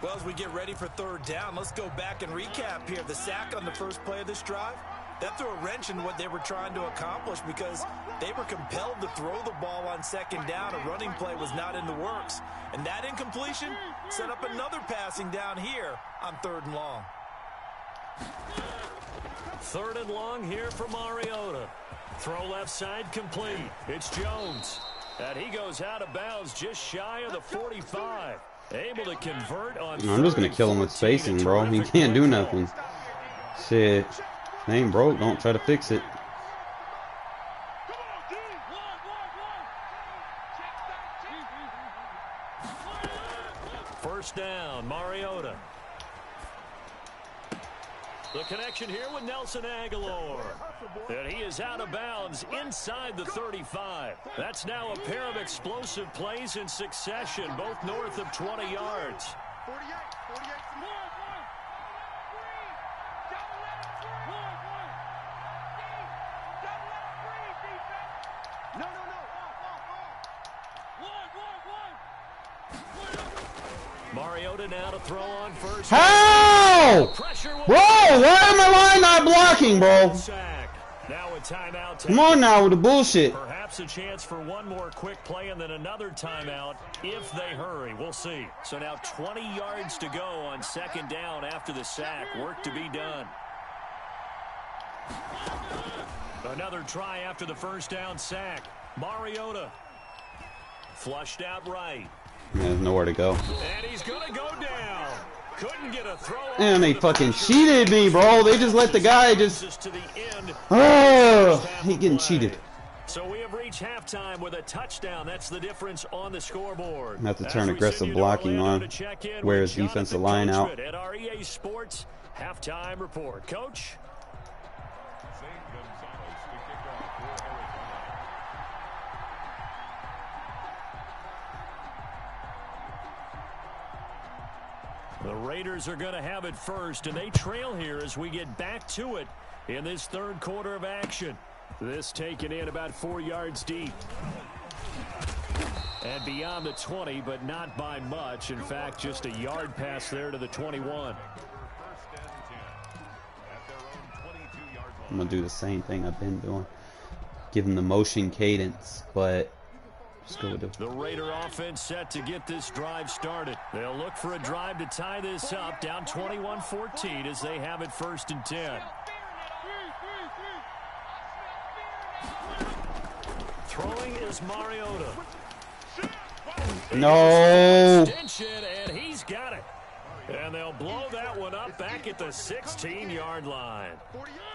Well, as we get ready for third down, let's go back and recap here. The sack on the first play of this drive, that threw a wrench in what they were trying to accomplish because they were compelled to throw the ball on second down. A running play was not in the works. And that incompletion set up another passing down here on third and long. Third and long here for Mariota. Throw left side complete. It's Jones. And he goes out of bounds just shy of the 45. Able to convert on I'm just going to kill him with spacing, bro. He can't do nothing. Shit. It ain't broke. Don't try to fix it. Come on, D. One. First down, Mariota. The connection here with Nelson Aguilar. And he is out of bounds inside the 35. That's now a pair of explosive plays in succession, both north of 20 yards. 48. 48. No. Mariota now to throw on first. How? Pressure will Bro, why am I line not blocking, bro? sack. Now a timeout. Come on now with the bullshit. Perhaps a chance for one more quick play and then another timeout if they hurry. We'll see. So now 20 yards to go on second down after the sack. Work to be done. Another try after the first down sack. Mariota flushed out right. There's nowhere to go. And he's going to go down. Couldn't get a throw. And they fucking cheated me, bro. They just let the guy just... to the end. Oh, he getting cheated. So we have reached halftime with a touchdown. That's the difference on the scoreboard. I have to turn As we aggressive send you to blocking Orlando on. to check in Wear with his defensive Jonathan line out. Coachman at our EA Sports halftime report. Coach? The Raiders are going to have it first, and they trail here as we get back to it in this third quarter of action. This taken in about 4 yards deep. And beyond the 20, but not by much. In fact, just a yard pass there to the 21. I'm going to do the same thing I've been doing. Give him the motion cadence, but just go with The Raider offense set to get this drive started. They'll look for a drive to tie this up, down 21-14 as they have it first and 10. Throwing is Mariota. No. Extension, and he's got it. And they'll blow that one up back at the 16-yard line.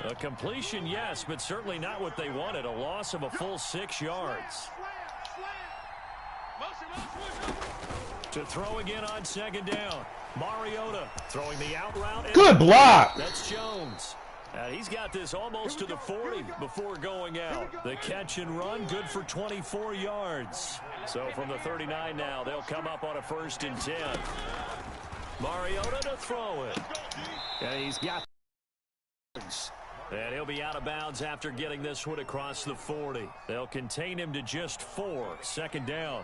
A completion, yes, but certainly not what they wanted. A loss of a full 6 yards. To throw again on second down. Mariota throwing the out route. Good block. That's Jones. He's got this almost to the 40 before going out. The catch and run, good for 24 yards. So from the 39 now, they'll come up on a first and 10. Mariota to throw it. And he's got... And he'll be out of bounds after getting this one across the 40. They'll contain him to just 4. Second down.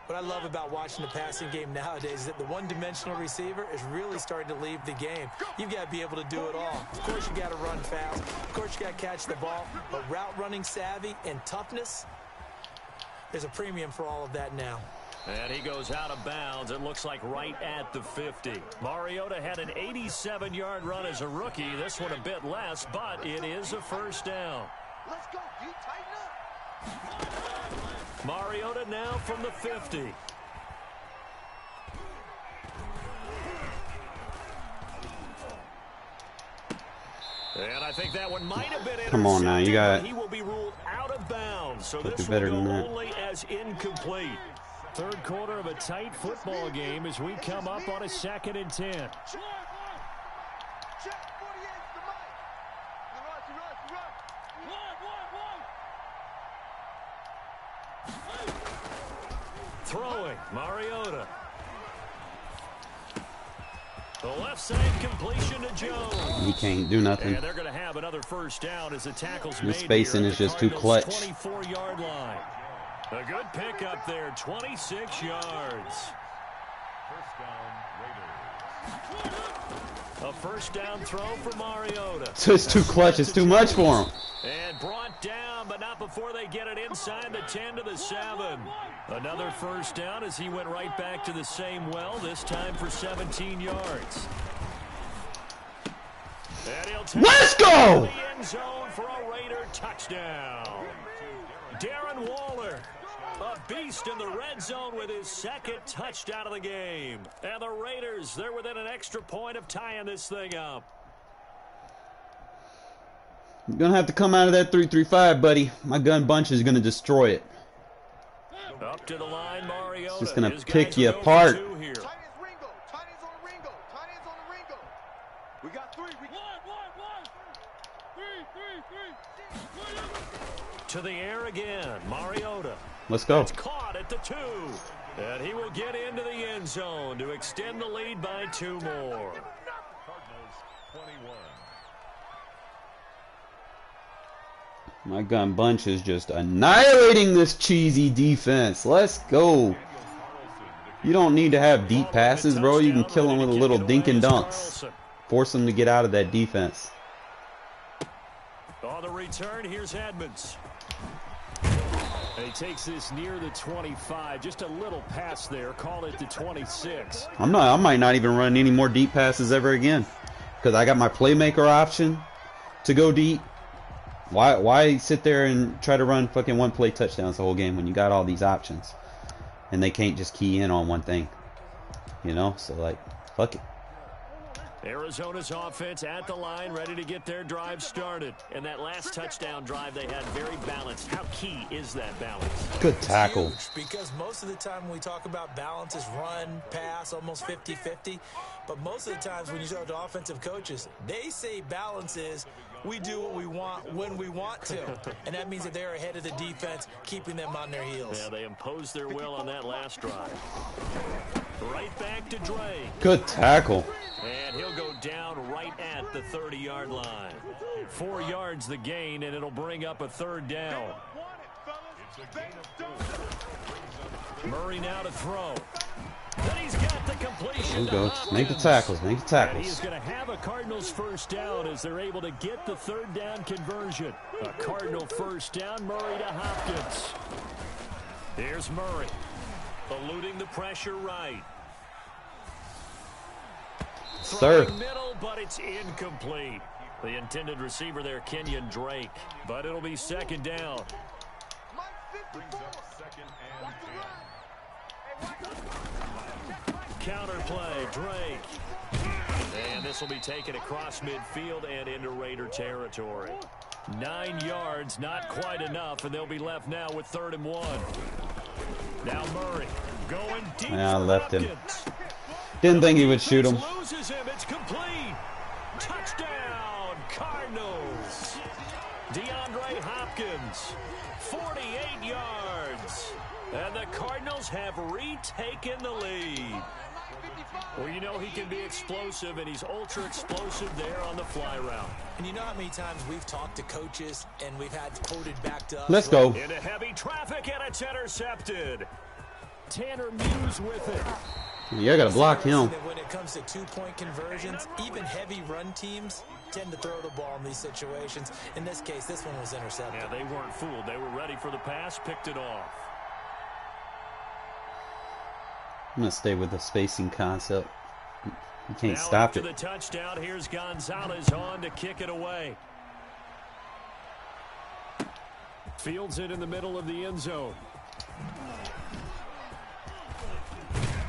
What I love about watching the passing game nowadays is that the one-dimensional receiver is really starting to leave the game. You've got to be able to do it all. Of course, you got to run fast. Of course, you got to catch the ball. But route running savvy and toughness, there's a premium for all of that now. And he goes out of bounds, it looks like right at the 50. Mariota had an 87-yard run as a rookie. This one a bit less, but it is a first down. Let's go, D. Tighten up. Mariota now from the 50. And I think that one might have been Come on now, you got. he will be ruled out of bounds. So this will better go than that. only as incomplete. Third quarter of a tight football game as we come up on a 2nd and 10. Check 48's the mic. Run. Throwing, Mariota. The left side completion to Jones. He can't do nothing. And they're going to have another first down as the tackle's The made spacing here is at the just too Cardinals' clutch. 24-yard line. A good pickup there, 26 yards. First down, Raiders. A first down throw for Mariota. It's too clutch. It's too much for him. And brought down, but not before they get it inside the 10 to the 7. Another first down as he went right back to the same well, this time for 17 yards. And he'll take Let's go! the end zone for a Raider touchdown. Darren Waller, a beast in the red zone with his 2nd touchdown of the game. And the Raiders, they're within an extra point of tying this thing up. You're going to have to come out of that 3-3-5, buddy. My gun bunch is going to destroy it. Up to the line, Mariota. It's just going His to pick guys you will go for apart. 2 here. Tight ends Ringo. Tight ends on the Ringo. Tight ends on the Ringo. We got 3. To the air again, Mariota. Let's go. It's caught at the 2. And he will get into the end zone to extend the lead by 2 more. Cardinals 21. My gun bunch is just annihilating this cheesy defense. Let's go. You don't need to have deep passes, bro. You can kill them with a little dink and dunks. Force them to get out of that defense. On the return, here's Edmonds. And he takes this near the 25. Just a little pass there. Call it the 26. I might not even run any more deep passes ever again. Because I got my playmaker option to go deep. Why sit there and try to run fucking one-play touchdowns the whole game when you got all these options? And they can't just key in on one thing. You know? So, like, fuck it. Arizona's offense at the line, ready to get their drive started. And that last touchdown drive they had very balanced. How key is that balance? Good tackle. Huge, because most of the time when we talk about balance is run, pass, almost 50-50. But most of the times when you talk to offensive coaches, they say balance is we do what we want when we want to. And that means that they're ahead of the defense, keeping them on their heels. Yeah, they imposed their will on that last drive. Right back to Drake. Good tackle. And he'll go down right at the 30-yard line. 4 yards the gain, and it'll bring up a 3rd down. Murray now to throw. Then he's got the completion. There we go. To Make the Hopkins. tackles. Make the And he's tackles. going to have a Cardinals first down as they're able to get the 3rd down conversion. A Cardinal first down, Murray to Hopkins. Here's Murray, eluding the pressure right. Sir. Throwing middle, but it's incomplete. The intended receiver there, Kenyon Drake. But it'll be 2nd down. Brings up 2nd and 10. Counterplay, Drake. And this will be taken across midfield and into Raider territory. 9 yards, not quite enough, and they'll be left now with 3rd and 1. Now Murray going deep. Yeah, I for left him. Hopkins. Didn't think he would shoot him. Loses him. It's complete. Touchdown, Cardinals. DeAndre Hopkins, 48 yards. And the Cardinals have retaken the lead. Well, you know he can be explosive, and he's ultra explosive there on the fly route. And you know how many times we've talked to coaches and we've had quoted back to us. Let's go. Into heavy traffic, and it's intercepted. Tanner Muse with it. Yeah, I gotta block him. When it comes to 2-point conversions, even heavy run teams tend to throw the ball in these situations. In this case, this one was intercepted. Yeah, they weren't fooled. They were ready for the pass, picked it off. I'm gonna stay with the spacing concept. You can't Now stop after it. the touchdown, here's Gonzalez on to kick it away. Fields it in the middle of the end zone.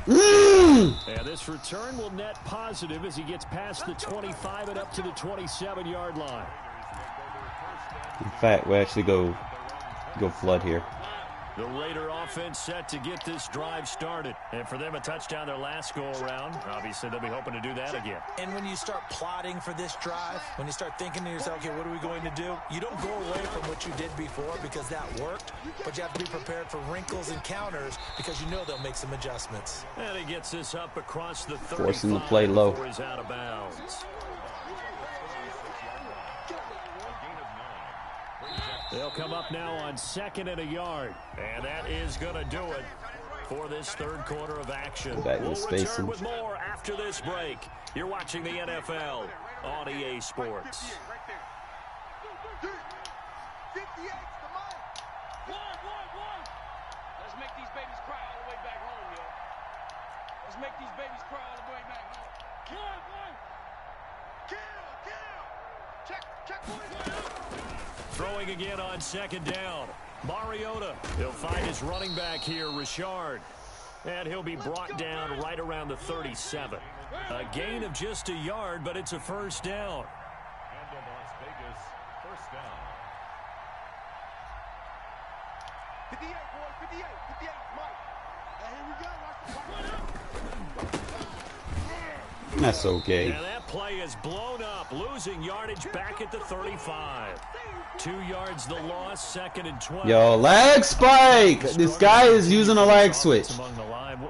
And this return will net positive as he gets past the 25 and up to the 27-yard line. In fact, we actually go flood here. The Raider offense set to get this drive started. And for them, a touchdown their last go-around. Obviously, they'll be hoping to do that again. And when you start plotting for this drive, when you start thinking to yourself, okay, what are we going to do? You don't go away from what you did before because that worked, but you have to be prepared for wrinkles and counters because you know they'll make some adjustments. And he gets this up across the 35 Forcing the play low. before he's out of bounds. They'll come up now on 2nd and a yard. And that is going to do it for this third quarter of action. We'll return with more after this break. You're watching the NFL on EA Sports. 58 to Mike. One. Let's make these babies cry all the way back home, yo. Let's make these babies cry all the way back home. One. Kill. Check, boys. Throwing again on 2nd down. Mariota. He'll find his running back here, Richard. And he'll be brought down right around the 37. A gain of just a yard, but it's a first down. And the Las Vegas first down. 58, boys, 58, Mike. And here we go. That's okay. Yeah, that play is blown up, losing yardage back at the 35. 2 yards the loss, 2nd and 12. Yo, lag spike! This guy is using a lag switch.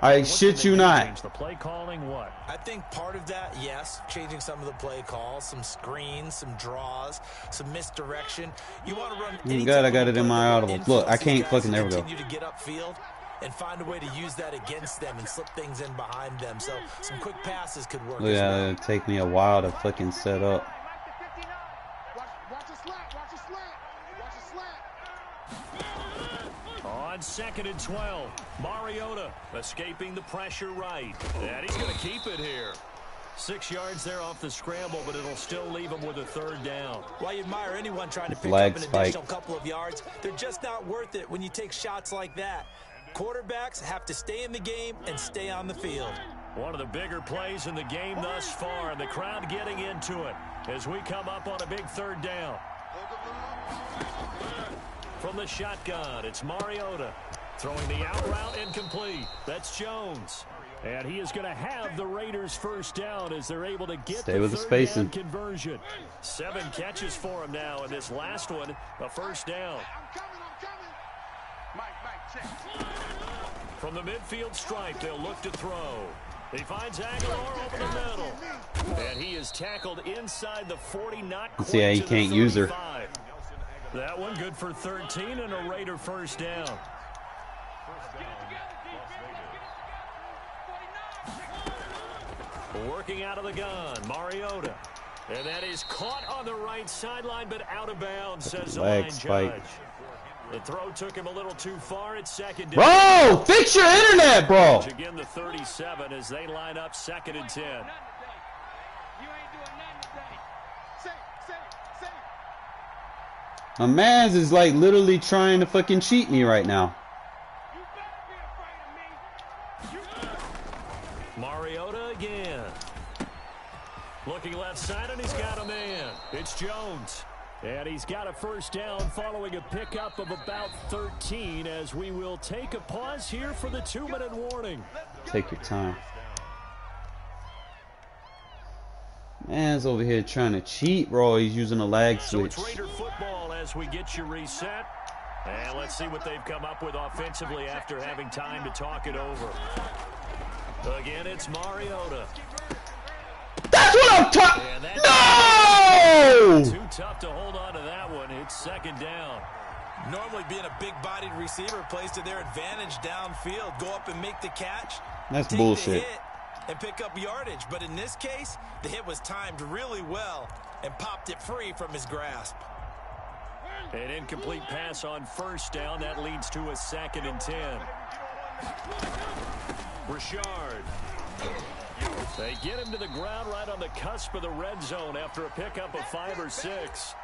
I shit you not. The play calling, what? I think part of that, yes, changing some of the play calls, some screens, some draws, some misdirection. You want to run. Oh God, I got it in my audible. Look, I can't fucking. There we go. Continue to get upfield and find a way to use that against them and slip things in behind them. So some quick passes could work. Yeah, it'll take me a while to fucking set up. Watch a slant. On 2nd and 12, Mariota escaping the pressure right. And he's going to keep it here. 6 yards there off the scramble, but it'll still leave him with a third down. While you admire anyone trying to pick up an additional couple of yards, they're just not worth it when you take shots like that. Quarterbacks have to stay in the game and stay on the field. One of the bigger plays in the game thus far, and the crowd getting into it as we come up on a big third down. From the shotgun, it's Mariota. Throwing the out route incomplete. That's Jones. And he is going to have the Raiders first down as they're able to get the third down conversion. 7 catches for him now, and this last one, a first down. I'm coming. Mike, check. From the midfield stripe, they'll look to throw. He finds Aguilar over the middle. And he is tackled inside the 40, not quite see how he can't use her. That one good for 13 and a Raider first down. Working out of the gun, Mariota. And that is caught on the right sideline, but out of bounds, says the line judge. The throw took him a little too far. It's 2nd down. Bro, fix your internet, bro. Again, the 37 as they line up 2nd and 10. My man's is like literally trying to fucking cheat me right now. Mariota again. Looking left side, and he's got a man. It's Jones. And he's got a first down following a pickup of about 13 as we will take a pause here for the 2-minute warning. Take your time. Man's over here trying to cheat, bro. He's using a lag switch. So it's Raider football as we get you reset. And let's see what they've come up with offensively after having time to talk it over. Again, it's Mariota. That's what I'm talking. No! Too tough to hold on to that one. It's 2nd down. Normally being a big-bodied receiver plays to their advantage downfield. Go up and make the catch. That's bullshit. And pick up yardage. But in this case, the hit was timed really well and popped it free from his grasp. An incomplete pass on first down. That leads to a 2nd and 10. Richard. They get him to the ground right on the cusp of the red zone after a pickup of 5 or 6.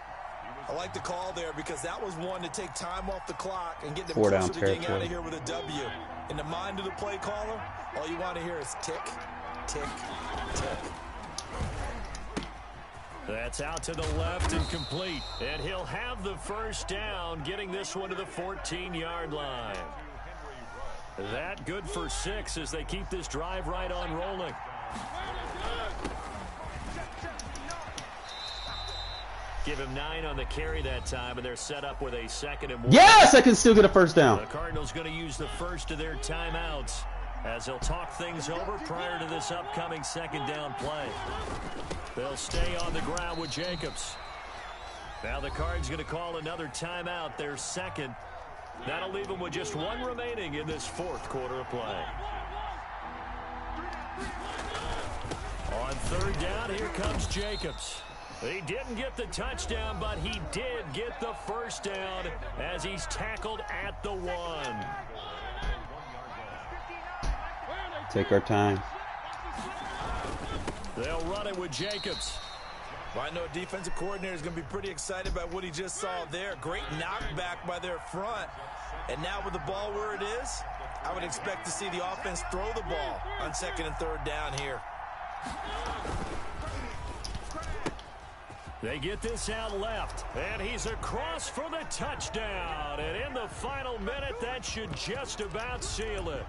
I like the call there because that was one to take time off the clock and get them 4 down closer to getting out territory. of here with a W. In the mind of the play caller, all you want to hear is tick, tick, tick. That's out to the left and complete. And he'll have the first down, getting this one to the 14-yard line. That good for 6 as they keep this drive right on rolling. Give him 9 on the carry that time, and they're set up with a 2nd and 1. Yes, I can still get a first down. The Cardinals going to use the first of their timeouts as they'll talk things over prior to this upcoming 2nd down play. They'll stay on the ground with Jacobs. Now the Cards going to call another timeout, their 2nd. That'll leave them with just 1 remaining in this 4th quarter of play. On 3rd down, here comes Jacobs. He didn't get the touchdown, but he did get the first down as he's tackled at the 1. Take our time. They'll run it with Jacobs. Well, I know a defensive coordinator is going to be pretty excited about what he just saw there. Great knockback by their front. And now with the ball where it is, I would expect to see the offense throw the ball on 2nd and 3rd down here. They get this out left, and he's across for the touchdown. And in the final minute, that should just about seal it.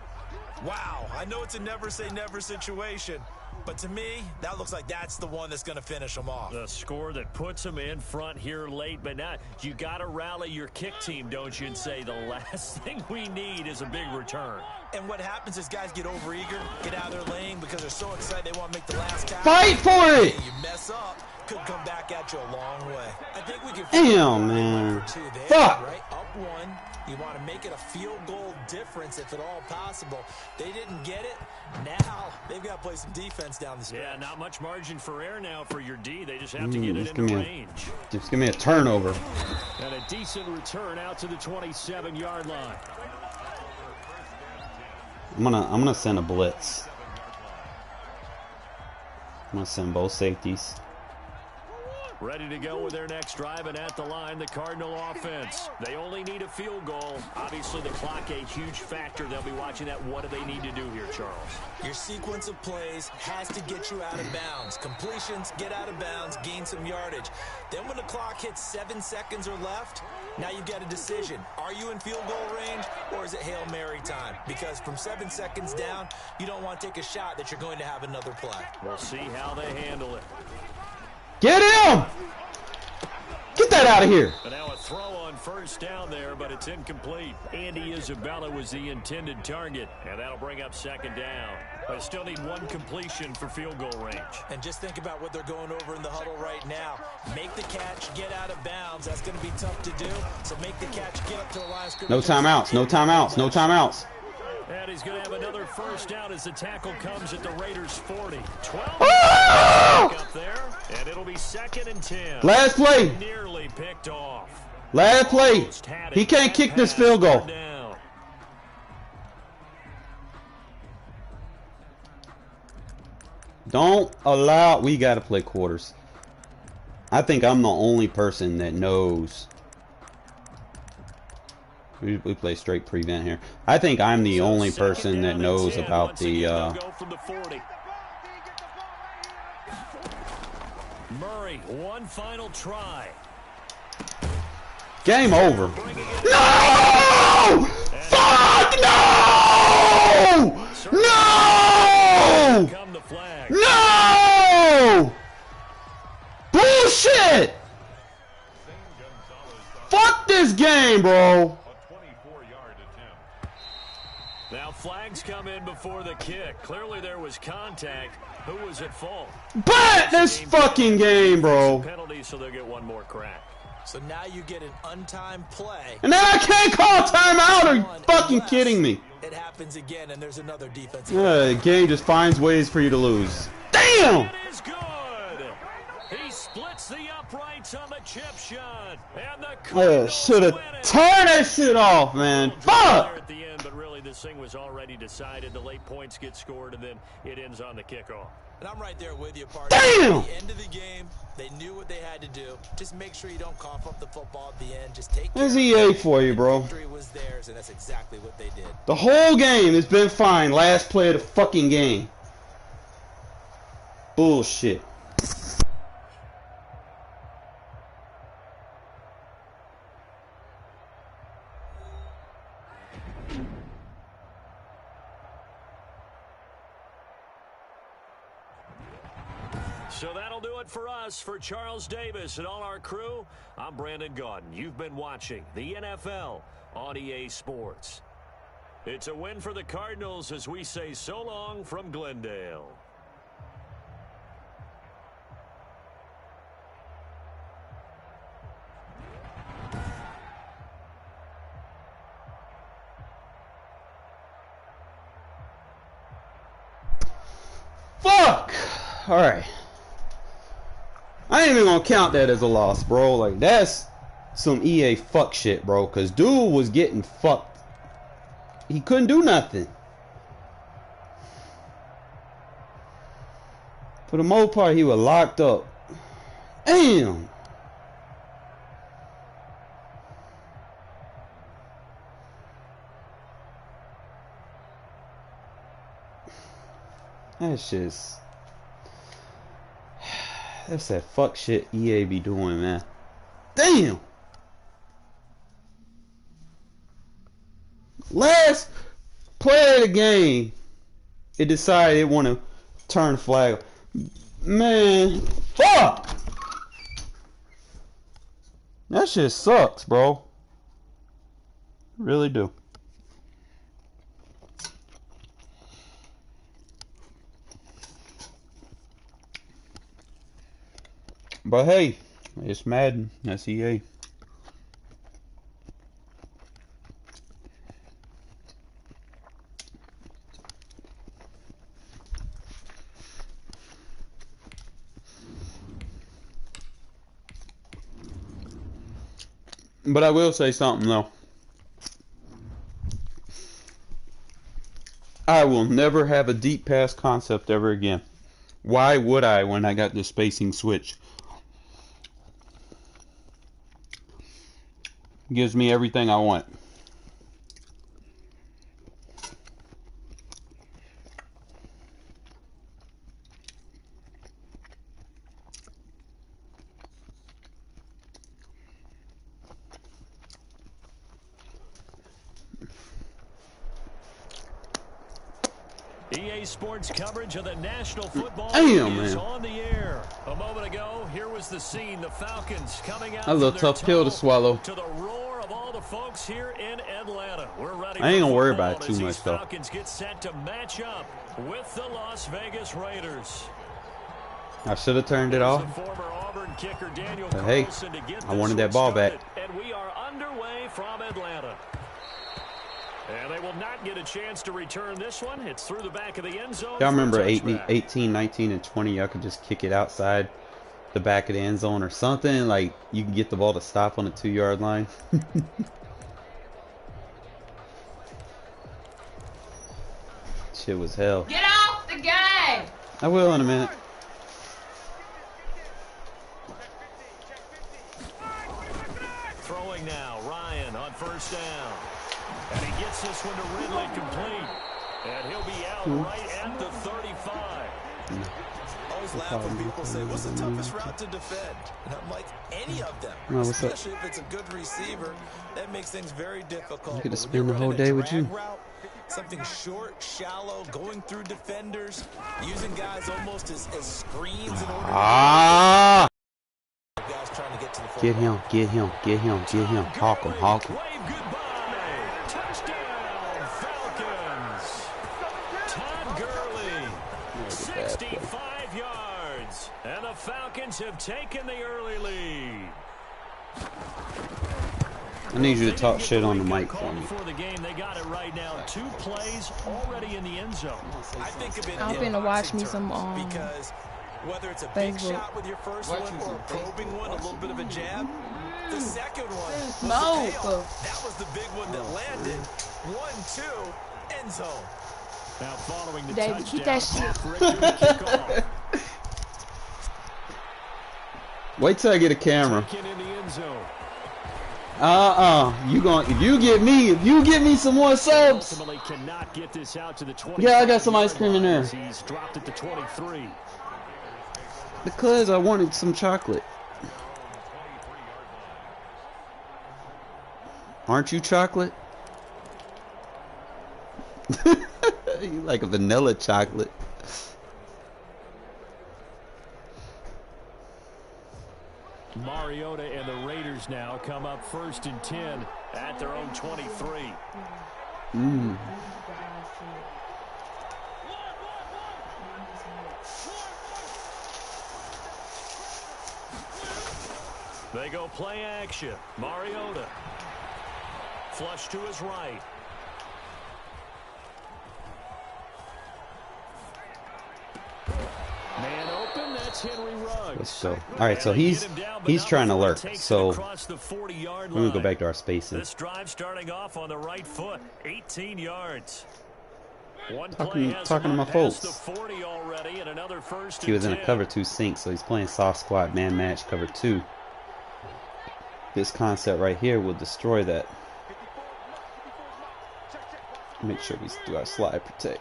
Wow, I know it's a never-say-never situation, but to me, that looks like that's the one that's going to finish them off. The score that puts them in front here late, but now you got to rally your kick team, don't you, and say the last thing we need is a big return. And what happens is guys get overeager, get out of their lane because they're so excited they want to make the last tackle. Fight for it! You mess up, could come back at you a long way. I think we can. Damn, man. Fuck. Right, up 1. You want to make it a field goal difference if at all possible. They didn't get it. Now they've got to play some defense down the stretch. Yeah, not much margin for error now for your D. They just have to get it into range. Just give me a turnover. And a decent return out to the 27-yard line. I'm gonna send a blitz. I'm gonna send both safeties. Ready to go with their next drive, and at the line, the Cardinal offense. They only need a field goal. Obviously, the clock a huge factor. They'll be watching that. What do they need to do here, Charles? Your sequence of plays has to get you out of bounds. Completions, get out of bounds, gain some yardage. Then when the clock hits 7 seconds or left, now you've got a decision. Are you in field goal range, or is it Hail Mary time? Because from 7 seconds down, you don't want to take a shot that you're going to have another play. We'll see how they handle it. Get him! Get that out of here! And now a throw on 1st down there, but it's incomplete. Andy Isabella was the intended target, and that'll bring up 2nd down. They still need 1 completion for field goal range. And just think about what they're going over in the huddle right now. Make the catch, get out of bounds. That's going to be tough to do. So make the catch, get up to the line of scrimmage. No timeouts, no timeouts, no timeouts. And he's going to have another first down as the tackle comes at the Raiders' 40. 12 up there, and it'll be 2nd and 10. Last play. Nearly picked off. Last play. He can't kick this field goal. Don't allow. We got to play quarters. I think I'm the only person that knows. We play straight prevent here. I think I'm the only person that knows about the Murray, one final try. Game over. No! Fuck no! No! No! Bullshit! Fuck this game, bro. Now flags come in before the kick. Clearly there was contact. Who was at fault? But this fucking game, bro. Penalty, so they'll get 1 more crack. So now you get an untimed play. And then I can't call timeout. Are you fucking kidding me? It happens again, and there's another defensive. The game just finds ways for you to lose. Damn! It is good. He splits the uprights on the chip shot. And the should have turned that shit off, man. Fuck! At the end, but really this thing was already decided. The late points get scored, and then it ends on the kickoff. And I'm right there with you, partner. Damn! At the end of the game, they knew what they had to do. Just make sure you don't cough up the football at the end. Just take care There's of EA it. for you, bro. Victory was theirs, and that's exactly what they did. The whole game has been fine. Last play of the fucking game. Bullshit. So that'll do it for us. For Charles Davis and all our crew, I'm Brandon Gaudin. You've been watching the NFL on EA Sports. It's a win for the Cardinals as we say so long from Glendale. Fuck! Alright. I ain't even gonna count that as a loss, bro. Like, that's some EA fuck shit, bro. Because dude was getting fucked. He couldn't do nothing. For the most part, he was locked up. Damn! That's just... That's that fuck shit EA be doing, man. Damn! Last play of the game, it decided it want to turn flag. Man, fuck! That shit sucks, bro. Really do. But hey, it's Madden. That's EA. But I will say something though. I will never have a deep pass concept ever again. Why would I when I got the spacing switch? Gives me everything I want. EA Sports coverage of the National Football Damn, League is man. on the air. A moment ago, here was the scene. The Falcons coming out. That's a little from their tough pill to tunnel swallow. To the roar of all the folks here in Atlanta. We're ready. I ain't for gonna worry football about it too as much, these though. Falcons get set to match up with the Las Vegas Raiders. I should have turned it off. The former Auburn kicker Daniel But hey, Carlson to get I this wanted that one ball started. back. And we are underway from Atlanta. And they will not get a chance to return this one. It's through the back of the end zone. Y'all remember for a touchback. 18, 19, and 20? Y'all could just kick it outside the back of the end zone or something. Like, you can get the ball to stop on the 2-yard line. Shit was hell. Get off the game! I will in a minute. Throwing now, Ryan on first down. And he gets this one to Ridley complete. And he'll be out right at the 35. I always laugh when people say, what's the toughest route to defend? And I'm like, any of them. No, what's up? Especially if it's a good receiver. That makes things very difficult. I could have But when spent you're the whole running a day with you. drag route, something short, shallow, going through defenders, using guys almost as screens in order Ah! to guys trying to get to the Get football. him, get him, get him, get him. Hawk him, hawk him. Wave goodbye. Touchdown, Falcons. Todd Gurley, 65 yards. And the Falcons have taken the early lead. I need you to talk shit on the mic for me. Before the game, they got it right now. 2 plays already in the end zone. I think of it I'm in finna watch boxing me some, terms, because whether it's a big Facebook. shot with your first one or a probing one, a little bit of a jab, the second one was the Smoke. payoff. That was the big one that landed. 1-2. end zone. Now following the David, keep that touchdown, shit. Richter to kick off. Wait till I get a camera. Taken in the end zone. You going? If you get me some more subs. Ultimately cannot get this out to the 20. Yeah, I got some ice cream in there. He's dropped it to 23. Because I wanted some chocolate. Aren't you chocolate? You like a vanilla chocolate. Mariota and the Raiders now come up 1st and 10 at their own 23. They go play action. Mariota. Flush to his right. Man open, that's Henry Ruggs. Let's go. All right, so he's trying to lurk. So we're gonna go back to our spacing. This drive starting off on the right foot, 18 yards. One Talking to my folks. He was in a cover 2 sync, so he's playing soft squat man match cover 2. This concept right here will destroy that. Make sure we do our slide protect.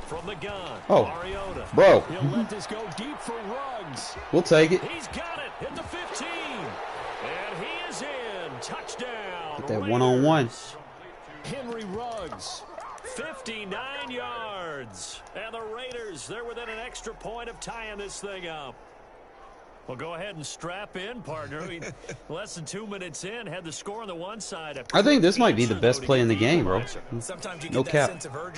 From the gun, oh, Mariota. Bro. He'll let this go deep for Ruggs. We'll take it. He's got it. Hit the 15. And he is in. Touchdown. Get that one-on-one. Henry Ruggs. 59 yards. And the Raiders, they're within an extra point of tying this thing up. Well, go ahead and strap in, partner. I mean, less than 2 minutes in, had the score on the one side. I think this might be the best play in the game, bro. No cap. All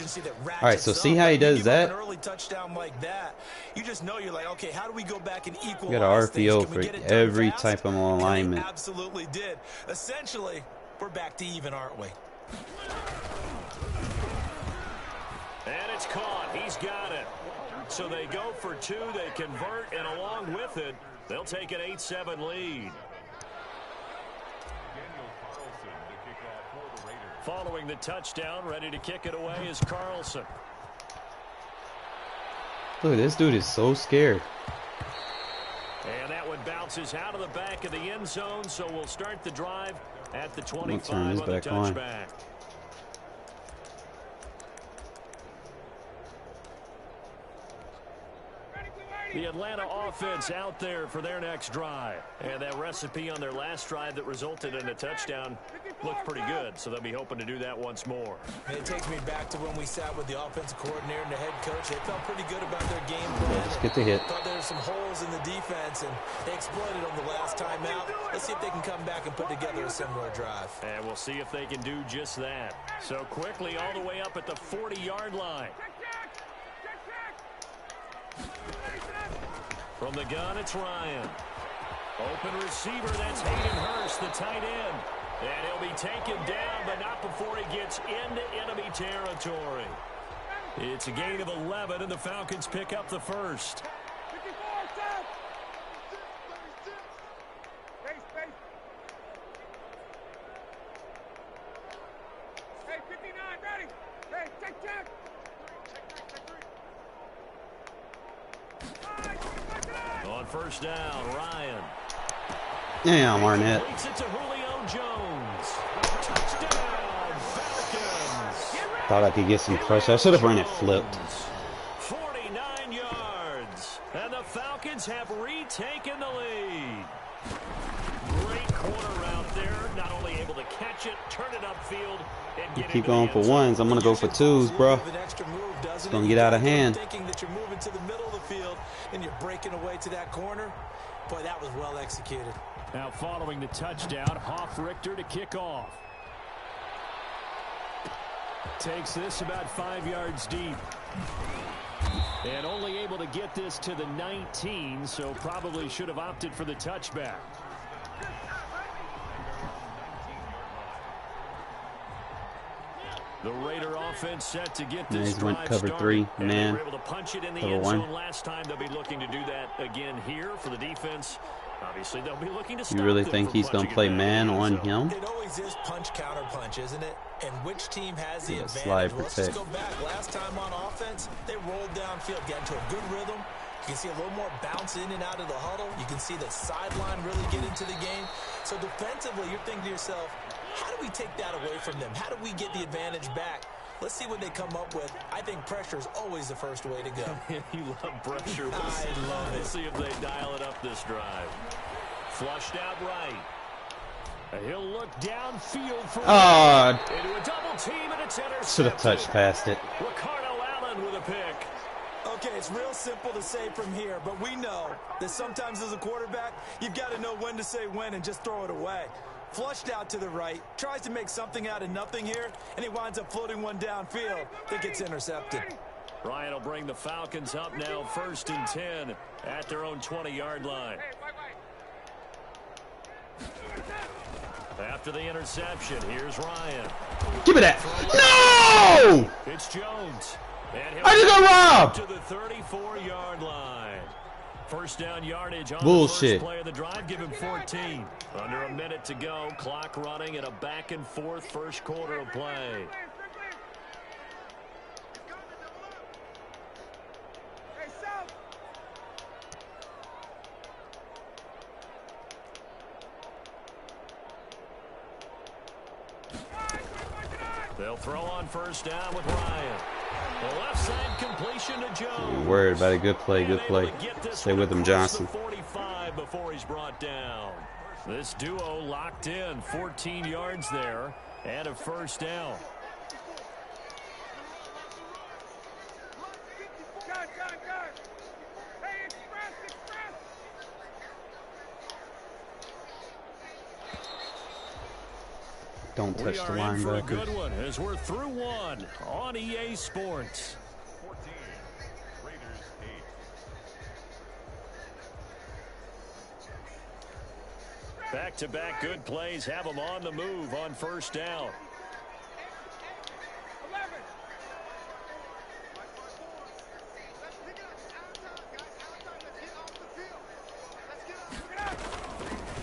right, so see how he does that? Early touchdown like that, you just know you're like, okay, how do we go back and equalize? You got an RPO for every type of alignment. Absolutely did. Essentially, we're back to even, aren't we? And it's caught. He's got it. So they go for 2, they convert, and along with it, they'll take an 8-7 lead. Following the touchdown, ready to kick it away is Carlson. Look, this dude is so scared. And that one bounces out of the back of the end zone, so we'll start the drive at the 25 turn this on the back on. touchback. The Atlanta offense out there for their next drive. And that recipe on their last drive that resulted in a touchdown looked pretty good, so they'll be hoping to do that once more. And it takes me back to when we sat with the offensive coordinator and the head coach. They felt pretty good about their game plan. Just get the hit. Thought there were some holes in the defense, and they exploited them the last time out. Let's see if they can come back and put together a similar drive. And we'll see if they can do just that. So quickly all the way up at the 40-yard line. From the gun, it's Ryan. Open receiver, that's Hayden Hurst, the tight end. And he'll be taken down, but not before he gets into enemy territory. It's a gain of 11, and the Falcons pick up the first. Hey, 59, ready. Hey, check. On first down, Ryan. Damn, Arnett. Leads it to Julio Jones. Touchdown, Falcons. Thought I could get some pressure. I should have run it flipped. 49 yards. And the Falcons have retaken the lead. Great corner out there. Not only able to catch it, turn it upfield, and get Keep going for ones. I'm going to go for 2s, bro. It's going to get out of hand. Thinking that you're moving to the middle of the field and you're breaking away to that corner. Boy, that was well executed. Now following the touchdown, Hoff Richter to kick off. Takes this about 5 yards deep. And only able to get this to the 19, so probably should have opted for the touchback. The Raider offense set to get this drive went cover started. 3, man. They were able to punch it in the Cover end 1. zone last time. They'll be looking to do that again here for the defense. Obviously, they'll be looking to stop You really them think from he's going to punching play it man back. on him? It always is punch counter punch, isn't it? And which team has the Yeah, advantage? slide Well, let's just protect. go back. Last time on offense, they rolled downfield, got into a good rhythm. You can see a little more bounce in and out of the huddle. You can see the sideline really get into the game. So defensively, you're thinking to yourself, how do we take that away from them? How do we get the advantage back? Let's see what they come up with. I think pressure is always the first way to go. You love pressure. I love it. Let's see if they dial it up this drive. Flushed out right. And he'll look downfield for into a double team, and it's intercepted. Should have touched past it. Ricardo Allen with a pick. Okay, it's real simple to say from here, but we know that sometimes as a quarterback, you've got to know when to say when and just throw it away. Flushed out to the right, tries to make something out of nothing here, and he winds up floating one downfield that gets intercepted. Ryan will bring the Falcons up now, 1st and 10 at their own 20-yard line. After the interception, here's Ryan. Give me that. No! It's Jones. And I just got robbed. to the 34-yard line. First down yardage on Bullshit. the first play of the drive. Give him 14. Under a minute to go. Clock running in a back-and-forth first quarter of play. They'll throw on first down with Ryan. The left side completion to Jones. I'm worried about a good play, good play. Stay with him, Johnson. 45 before he's brought down. This duo locked in, 14 yards there, and a first down. Don't touch the We are in for a linebacker. good one as we're through one on EA Sports. 14. Raiders 8. Back-to-back good plays have them on the move on first down.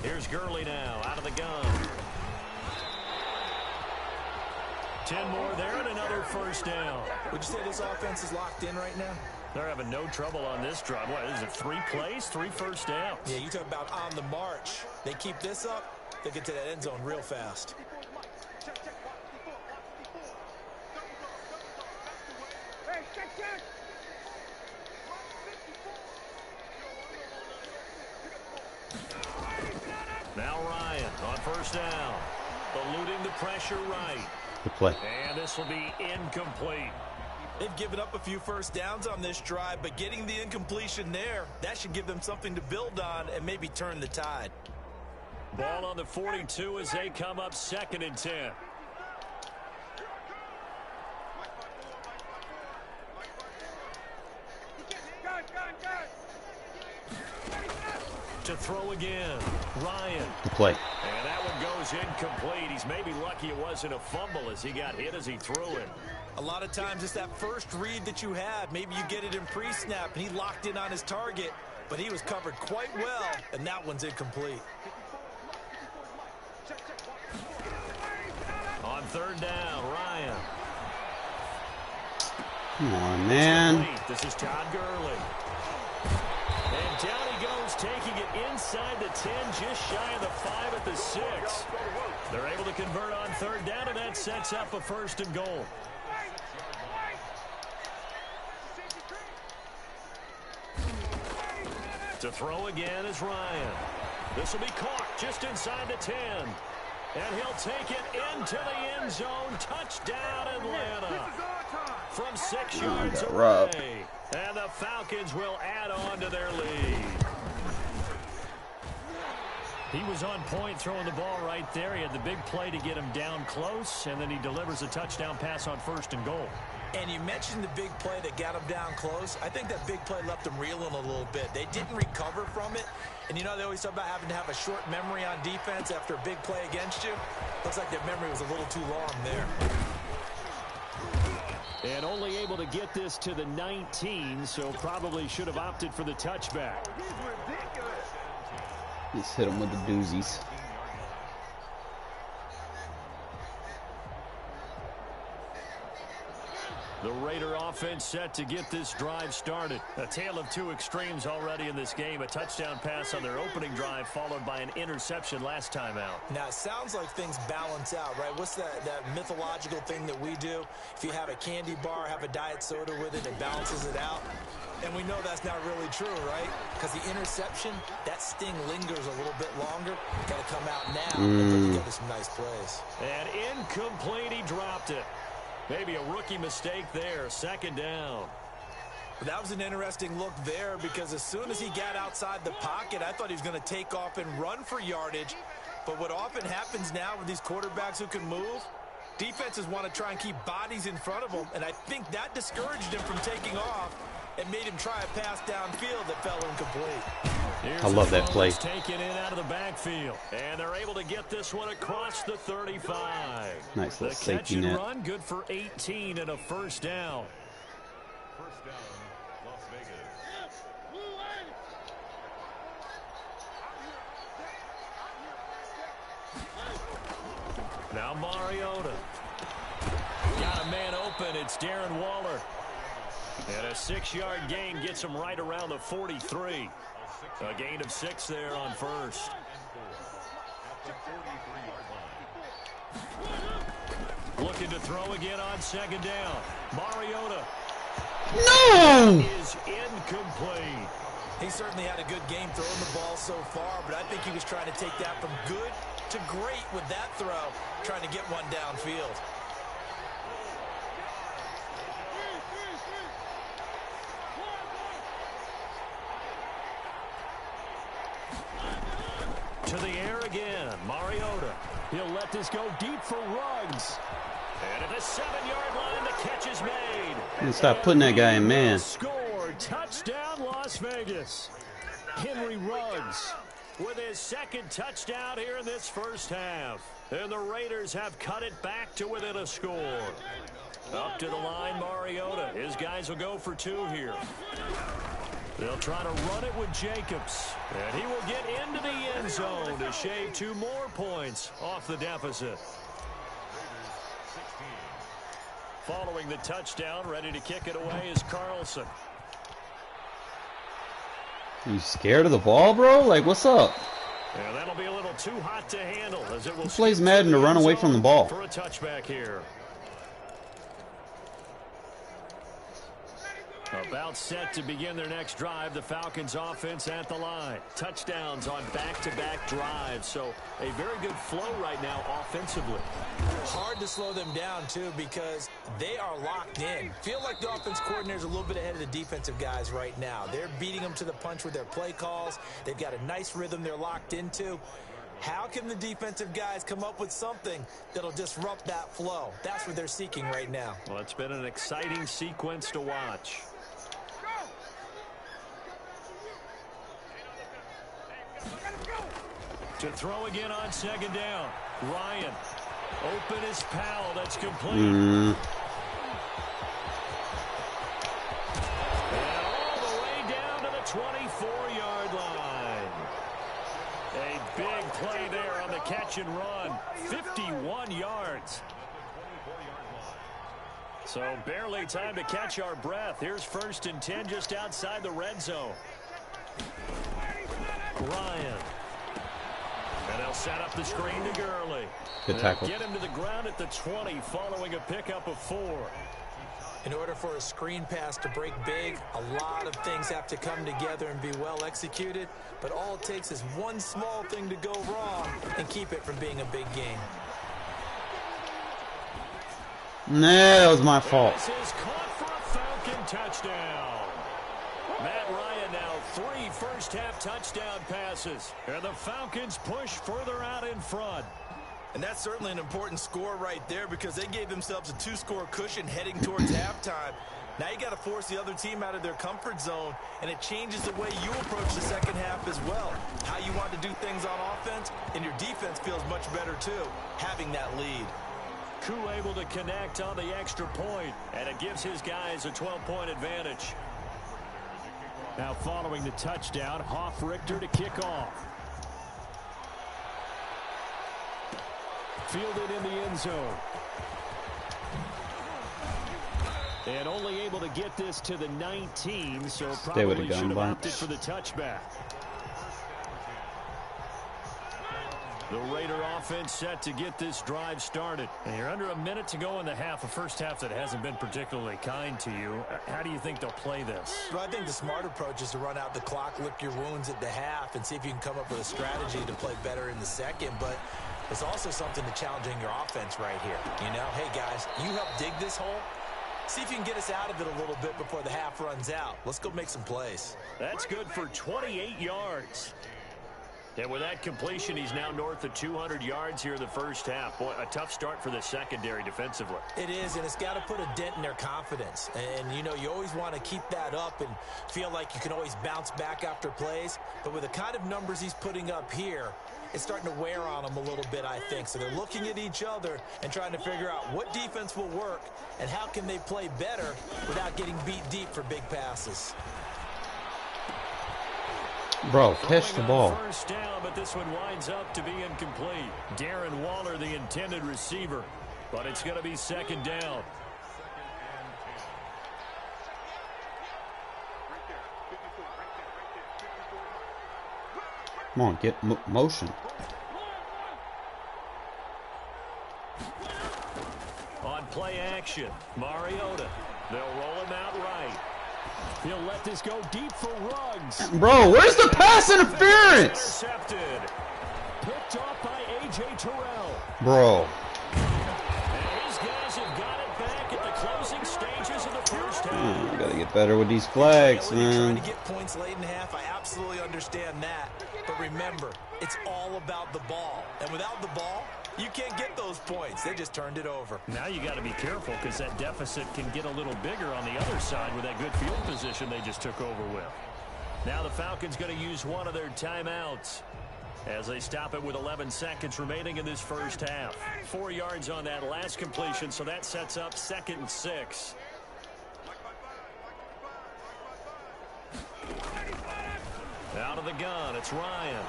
Here's Gurley now out of the gun. 10 more there and another first down. Would you say this offense is locked in right now? They're having no trouble on this drive. What is it, 3 plays, 3 first downs? Yeah, you talk about on the march. They keep this up, they get to that end zone real fast. Now Ryan on first down. Eluding the pressure right. Good play. And this will be incomplete. They've given up a few first downs on this drive, but getting the incompletion there, that should give them something to build on and maybe turn the tide. Ball on the 42 as they come up 2nd and 10. To throw again, Ryan. Good play. And that one goes incomplete. He's maybe lucky it wasn't a fumble as he got hit as he threw it. A lot of times it's that first read that you have. Maybe you get it in pre-snap and he locked in on his target, but he was covered quite well, and that one's incomplete. On 3rd down, Ryan. Come on, man. This is Todd Gurley. And down he goes, taking it inside the 10, just shy of the 5 at the 6. They're able to convert on 3rd down, and that sets up a 1st and goal. To throw again is Ryan. This will be caught just inside the 10. And he'll take it into the end zone. Touchdown, Atlanta. From 6 yards got robbed. away. And the Falcons will add on to their lead. He was on point throwing the ball right there. He had the big play to get him down close, and then he delivers a touchdown pass on 1st and goal. And you mentioned the big play that got him down close. I think that big play left them reeling a little bit. They didn't recover from it. And you know, they always talk about having to have a short memory on defense after a big play against you. Looks like their memory was a little too long there. And only able to get this to the 19, so probably should have opted for the touchback. Just hit him with the doozies. The Raider offense set to get this drive started. A tale of two extremes already in this game. A touchdown pass on their opening drive followed by an interception last time out. Now, it sounds like things balance out, right? What's that mythological thing that we do? If you have a candy bar, have a diet soda with it, it balances it out. And we know that's not really true, right? Because the interception, that sting lingers a little bit longer. Got to come out now and put together some nice plays. And incomplete, he dropped it. Maybe a rookie mistake there. Second down. That was an interesting look there because as soon as he got outside the pocket, I thought he was going to take off and run for yardage. But what often happens now with these quarterbacks who can move, defenses want to try and keep bodies in front of them, and I think that discouraged him from taking off and made him try a pass downfield that fell incomplete. I love that play. Taken in out of the backfield, and they're able to get this one across the 35. Nice little the safety catch and net. run, good for 18 and a first down. First down, Las Vegas. Now Mariota. Got a man open. It's Darren Waller. And a 6-yard gain gets him right around the 43. A gain of 6 there on first. Looking to throw again on second down. Mariota. No! Is incomplete. He certainly had a good game throwing the ball so far, but I think he was trying to take that from good to great with that throw, trying to get one downfield. To the air again. Mariota. He'll let this go deep for Ruggs. And at the 7-yard line, the catch is made. You stop putting that guy in man. Score. Touchdown, Las Vegas. Henry Ruggs with his second touchdown here in this first half. And the Raiders have cut it back to within a score. Up to the line, Mariota. His guys will go for 2 here. They'll try to run it with Jacobs. And he will get into the end zone to shave 2 more points off the deficit. Following the touchdown, ready to kick it away is Carlson. You scared of the ball, bro? Like, what's up? And that'll be a little too hot to handle as it will. Who plays Madden to run away from the ball? For a touchback here. About set to begin their next drive. The Falcons offense at the line. Touchdowns on back-to-back drives. So a very good flow right now offensively. Hard to slow them down, too, because they are locked in. Feel like the offense coordinator's a little bit ahead of the defensive guys right now. They're beating them to the punch with their play calls. They've got a nice rhythm they're locked into. How can the defensive guys come up with something that'll disrupt that flow? That's what they're seeking right now. Well, it's been an exciting sequence to watch. To throw again on second down. Ryan. Open is Powell. That's complete. And all the way down to the 24-yard line. A big play there on the catch and run. 51 yards. So barely time to catch our breath. Here's 1st and 10 just outside the red zone. Ryan. And they'll set up the screen to Gurley. Good tackle. Get him to the ground at the 20 following a pickup of 4. In order for a screen pass to break big, a lot of things have to come together and be well executed. But all it takes is one small thing to go wrong and keep it from being a big game. Nah, that was my fault. This is caught for a Falcon touchdown. Matt Ryan now 3 first-half touchdown passes. And the Falcons push further out in front. And that's certainly an important score right there because they gave themselves a 2-score cushion heading towards halftime. Now you got to force the other team out of their comfort zone, and it changes the way you approach the second half as well. How you want to do things on offense, and your defense feels much better too, having that lead. Koo able to connect on the extra point, and it gives his guys a 12-point advantage. Now following the touchdown, Hoff-Richter to kick off. Fielded in the end zone. And only able to get this to the 19, so probably should have opted for the touchback. The Raider offense set to get this drive started. And you're under a minute to go in the half, a first half that hasn't been particularly kind to you. How do you think they'll play this? Well, I think the smart approach is to run out the clock, lick your wounds at the half, and see if you can come up with a strategy to play better in the second. But there's also something to challenging your offense right here. You know, hey, guys, you help dig this hole. See if you can get us out of it a little bit before the half runs out. Let's go make some plays. That's good for 28 yards. And with that completion, he's now north of 200 yards here in the first half. Boy, a tough start for the secondary defensively. It is, and it's got to put a dent in their confidence. And, you know, you always want to keep that up and feel like you can always bounce back after plays. But with the kind of numbers he's putting up here, it's starting to wear on them a little bit, I think. So they're looking at each other and trying to figure out what defense will work and how can they play better without getting beat deep for big passes. Bro, catch the ball. First down, but this one winds up to be incomplete. Darren Waller, the intended receiver, but it's going to be second down. Come on, get motion. On play action, Mariota. They'll roll him out right. He'll let this go deep for Ruggs. Bro, where's the pass interference? Intercepted. Picked off by A.J. Terrell. Bro. And these guys have got it back at the closing stages of the first half. Gotta get better with these flags, man. Trying to get points late in the half, I absolutely understand that. But remember, it's all about the ball. And without the ball, you can't get those points. They just turned it over. Now you got to be careful because that deficit can get a little bigger on the other side with that good field position they just took over with. Now the Falcons going to use one of their timeouts as they stop it with 11 seconds remaining in this first half. 4 yards on that last completion, so that sets up 2nd and 6. Out of the gun, it's Ryan.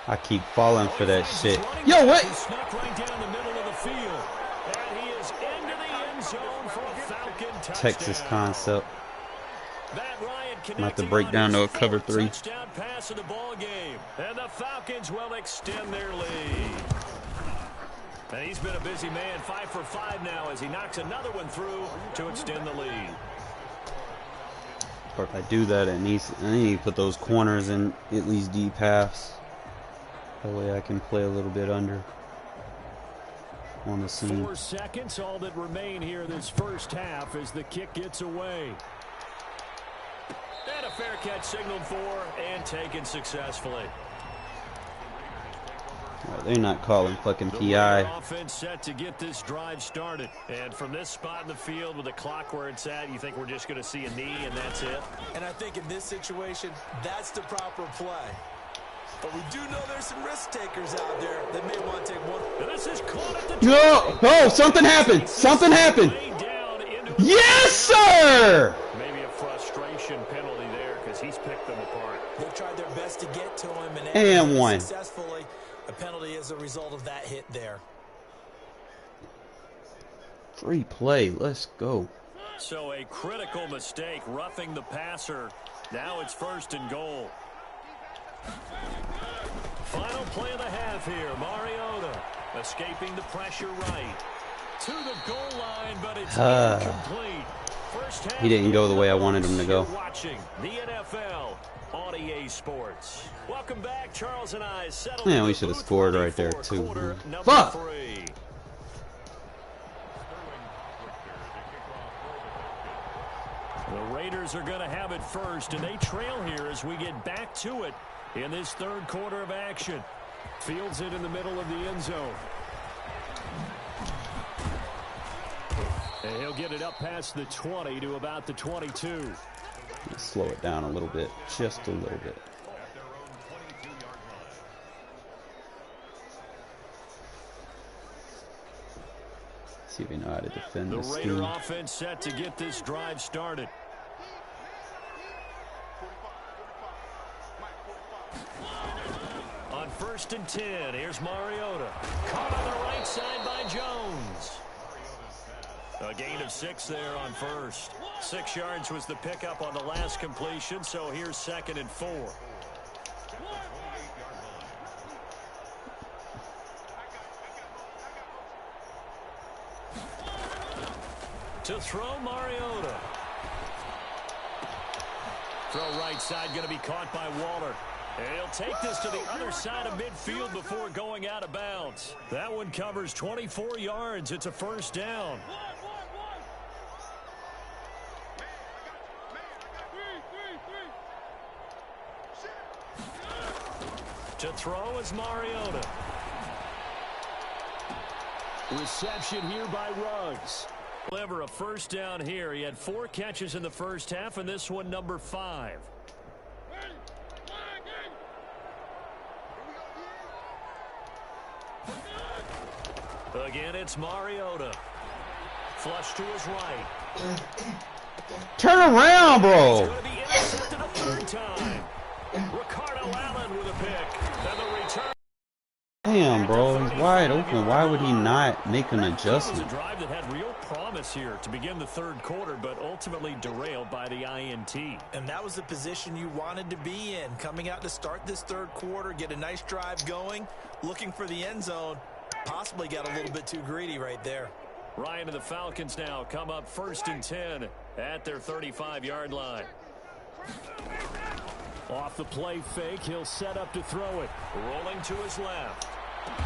I keep falling for that shit. Yo, what? He snuck right down the middle of the field. And he is into the end zone for a Falcon touchdown. Texas concept. Matt Ryan I'm about to break down to a cover 3. Touchdown pass of the ball game. And the Falcons will extend their lead. And he's been a busy man, 5 for 5 now as he knocks another one through to extend the lead. Or if I do that, I need to put those corners in at least deep halves. That way I can play a little bit under on the scene. 4 seconds, all that remain here this first half as the kick gets away. And a fair catch signaled for and taken successfully. Well, they're not calling fucking PI. The offense set to get this drive started. And from this spot in the field with the clock where it's at, you think we're just going to see a knee and that's it? And I think in this situation, that's the proper play. But we do know there's some risk takers out there that may want to take one. And this is caught at the No! Oh, something happened! Something happened! Yes, sir! Maybe a frustration penalty there because he's picked them apart. They tried their best to get to him And one. Successfully. A penalty as a result of that hit there. Free play. Let's go. So a critical mistake, roughing the passer. Now it's 1st and goal. Final play of the half here. Mariota escaping the pressure right to the goal line, but it's incomplete. First half, he didn't go the way I wanted him to go. Watching the NFL on EA Sports. Welcome back, Charles and I. Man, we should have scored right there too. Fuck! 3. The Raiders are going to have it first, and they trail here as we get back to it in this 3rd quarter of action. Fields it in the middle of the end zone. And he'll get it up past the 20 to about the 22. Let's slow it down a little bit. Just a little bit. See if we know how to defend this The Raider offense set to get this drive started. On 1st and 10. Here's Mariota. Caught on the right side by Jones. A gain of 6 there on first. 6 yards was the pickup on the last completion, so here's 2nd and 4. To throw, Mariota. Throw right side, going to be caught by Waller. And he'll take this to the other side of midfield before going out of bounds. That one covers 24 yards. It's a 1st down. To throw is Mariota. Reception here by Ruggs. Deliver a 1st down here. He had 4 catches in the 1st half, and this one number 5. Again, it's Mariota. Flush to his right. Turn around, bro. It's going to be intercepted a 3rd time. Ricardo Allen with a pick. And the return. Damn, bro. He's wide open. Why would he not make an It adjustment? was a drive that had real promise here to begin the 3rd quarter, but ultimately derailed by the INT. And that was the position you wanted to be in. Coming out to start this 3rd quarter, get a nice drive going, looking for the end zone. Possibly got a little bit too greedy right there. Ryan and the Falcons now come up 1st and 10 at their 35-yard line. Off the play fake, he'll set up to throw it. Rolling to his left.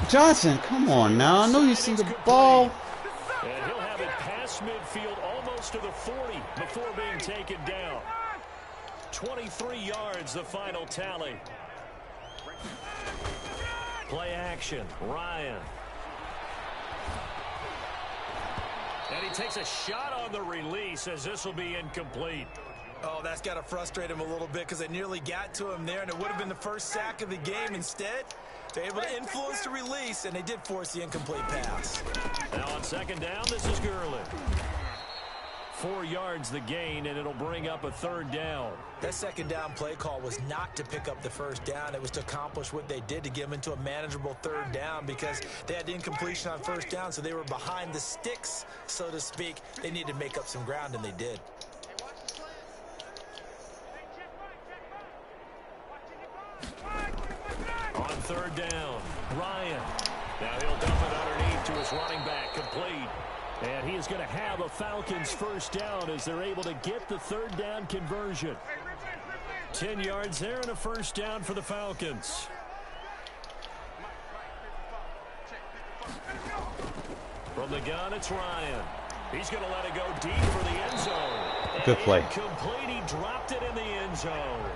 Johnson, come on now. I know you see the ball. And he'll have it past midfield almost to the 40 before being taken down. 23 yards, the final tally. Play action, Ryan. And he takes a shot on the release as this will be incomplete. Oh, that's got to frustrate him a little bit because they nearly got to him there, and it would have been the 1st sack of the game. Instead, they're able to influence the release, and they did force the incomplete pass. Now on 2nd down, this is Gurley. 4 yards the gain, and it'll bring up a 3rd down. That 2nd down play call was not to pick up the 1st down. It was to accomplish what they did to get them into a manageable 3rd down because they had incompletion on 1st down, so they were behind the sticks, so to speak. They needed to make up some ground, and they did. On 3rd down, Ryan. Now he'll dump it underneath to his running back, complete. And he is going to have a Falcons 1st down as they're able to get the 3rd down conversion. 10 yards there and a 1st down for the Falcons. From the gun, it's Ryan. He's going to let it go deep for the end zone. Good play. Complete. He dropped it in the end zone.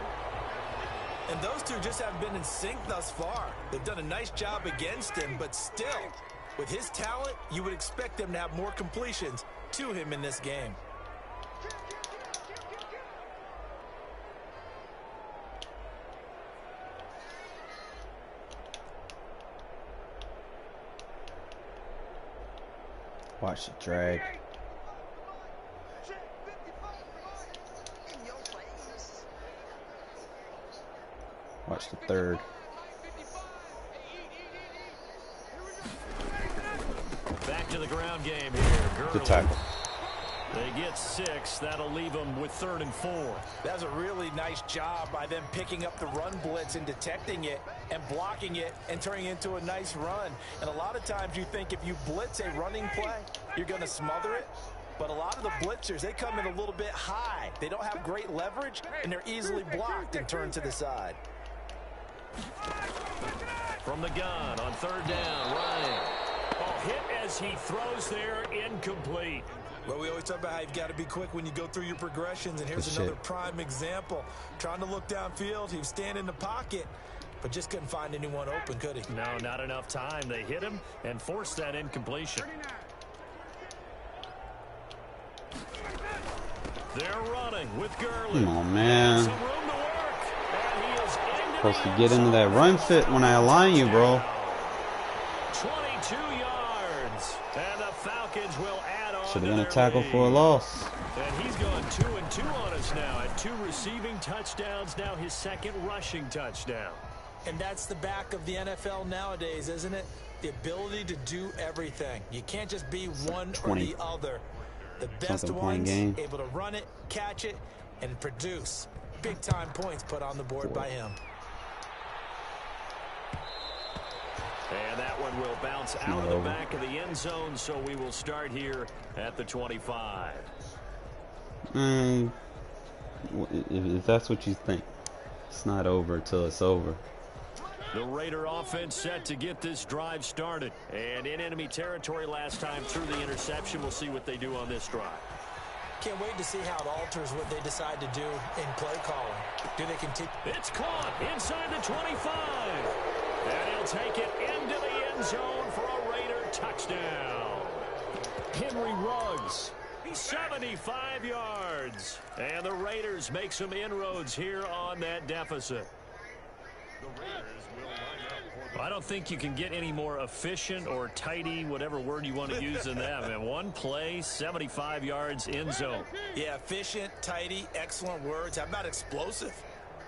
And those two just haven't been in sync thus far. They've done a nice job against him, but still, with his talent, you would expect them to have more completions to him in this game. Watch the drag. Watch the 3rd. Back to the ground game here. Good tackle. They get 6. That'll leave them with 3rd and 4. That's a really nice job by them picking up the run blitz and detecting it and blocking it and turning it into a nice run. And a lot of times you think if you blitz a running play, you're going to smother it. But a lot of the blitzers, they come in a little bit high. They don't have great leverage, and they're easily blocked and turned to the side. From the gun on 3rd down, Ryan. Oh, hit as he throws there, incomplete. Well, we always talk about how you've got to be quick when you go through your progressions, and here's another prime example. Trying to look downfield, he was standing in the pocket, but just couldn't find anyone open, could he? No, not enough time. They hit him and forced that incompletion. They're running with Gurley. Come on, man. Some room to work. And he is into Supposed to the get into that run fit when I align you, bro. 22 yards. And the Falcons will add on. Should have been a tackle for a loss. And he's gone 2-2 on us now at 2 receiving touchdowns, now his 2nd rushing touchdown. And that's the back of the NFL nowadays, isn't it? The ability to do everything. You can't just be one or the other. The best ones able to run it, catch it, and produce. Big-time points put on the board by him. And that one will bounce out of the back of the end zone, so we will start here at the 25. If that's what you think, it's not over till it's over. The Raider offense set to get this drive started. And in enemy territory last time through the interception. We'll see what they do on this drive. Can't wait to see how it alters what they decide to do in play calling. Do they continue? It's caught inside the 25. And he'll take it into the end zone for a Raider touchdown. Henry Ruggs. He's 75 yards. And the Raiders make some inroads here on that deficit. I don't think you can get any more efficient or tidy, whatever word you want to use in that. Man, one play, 75 yards, end zone. Yeah, efficient, tidy, excellent words. How about explosive?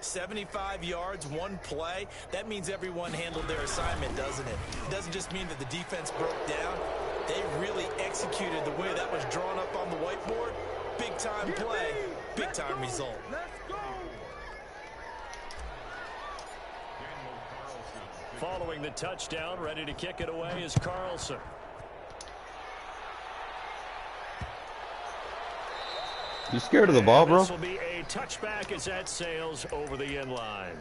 75 yards, one play. That means everyone handled their assignment, doesn't it? It doesn't just mean that the defense broke down. They really executed the way that was drawn up on the whiteboard. Big-time play, big-time result. Following the touchdown, ready to kick it away is Carlson. You scared of the ball, bro? This will be a touchback as that sails over the end line.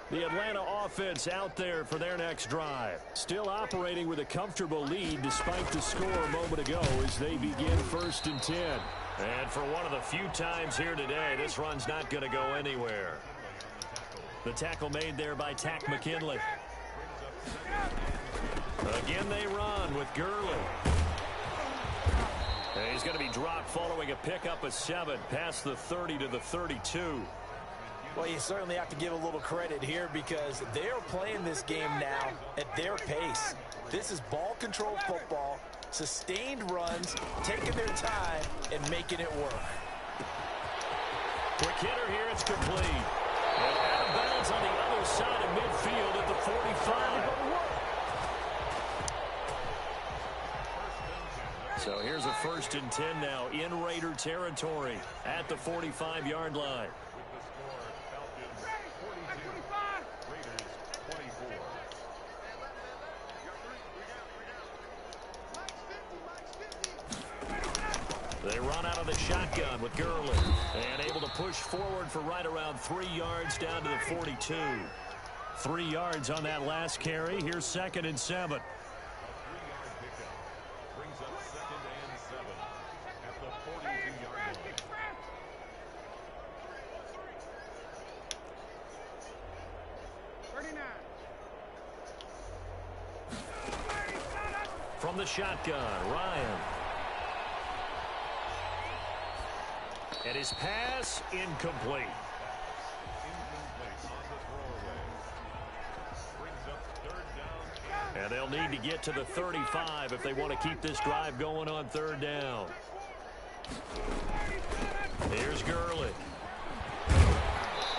The Atlanta offense out there for their next drive. Still operating with a comfortable lead despite the score a moment ago as they begin 1st and 10. And for one of the few times here today, this run's not going to go anywhere. The tackle made there by Tack McKinley. Again they run with Gurley. And he's going to be dropped following a pickup of 7 past the 30 to the 32. Well, you certainly have to give a little credit here because they are playing this game now at their pace. This is ball control football, sustained runs, taking their time, and making it work. Quick hitter here, it's complete. And out of bounds on the other side of midfield at the 45. So here's a 1st and 10 now in Raider territory at the 45-yard line. They run out of the shotgun with Gurley. And able to push forward for right around 3 yards down to the 42. 3 yards on that last carry. Here's 2nd and 7. Brings up 2nd and 7 at the 42-yard line. From the shotgun, Ryan. And his pass incomplete. And they'll need to get to the 35 if they want to keep this drive going on 3rd down. Here's Gurley.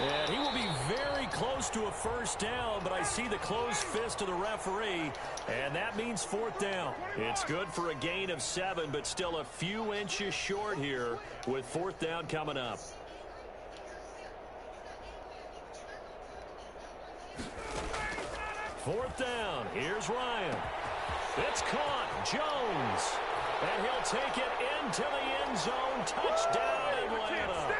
And he will be very close to a 1st down, but I see the closed fist of the referee, and that means 4th down. It's good for a gain of 7, but still a few inches short here with 4th down coming up. Fourth down. Here's Ryan. It's caught. Jones. And he'll take it into the end zone. Touchdown, Atlanta.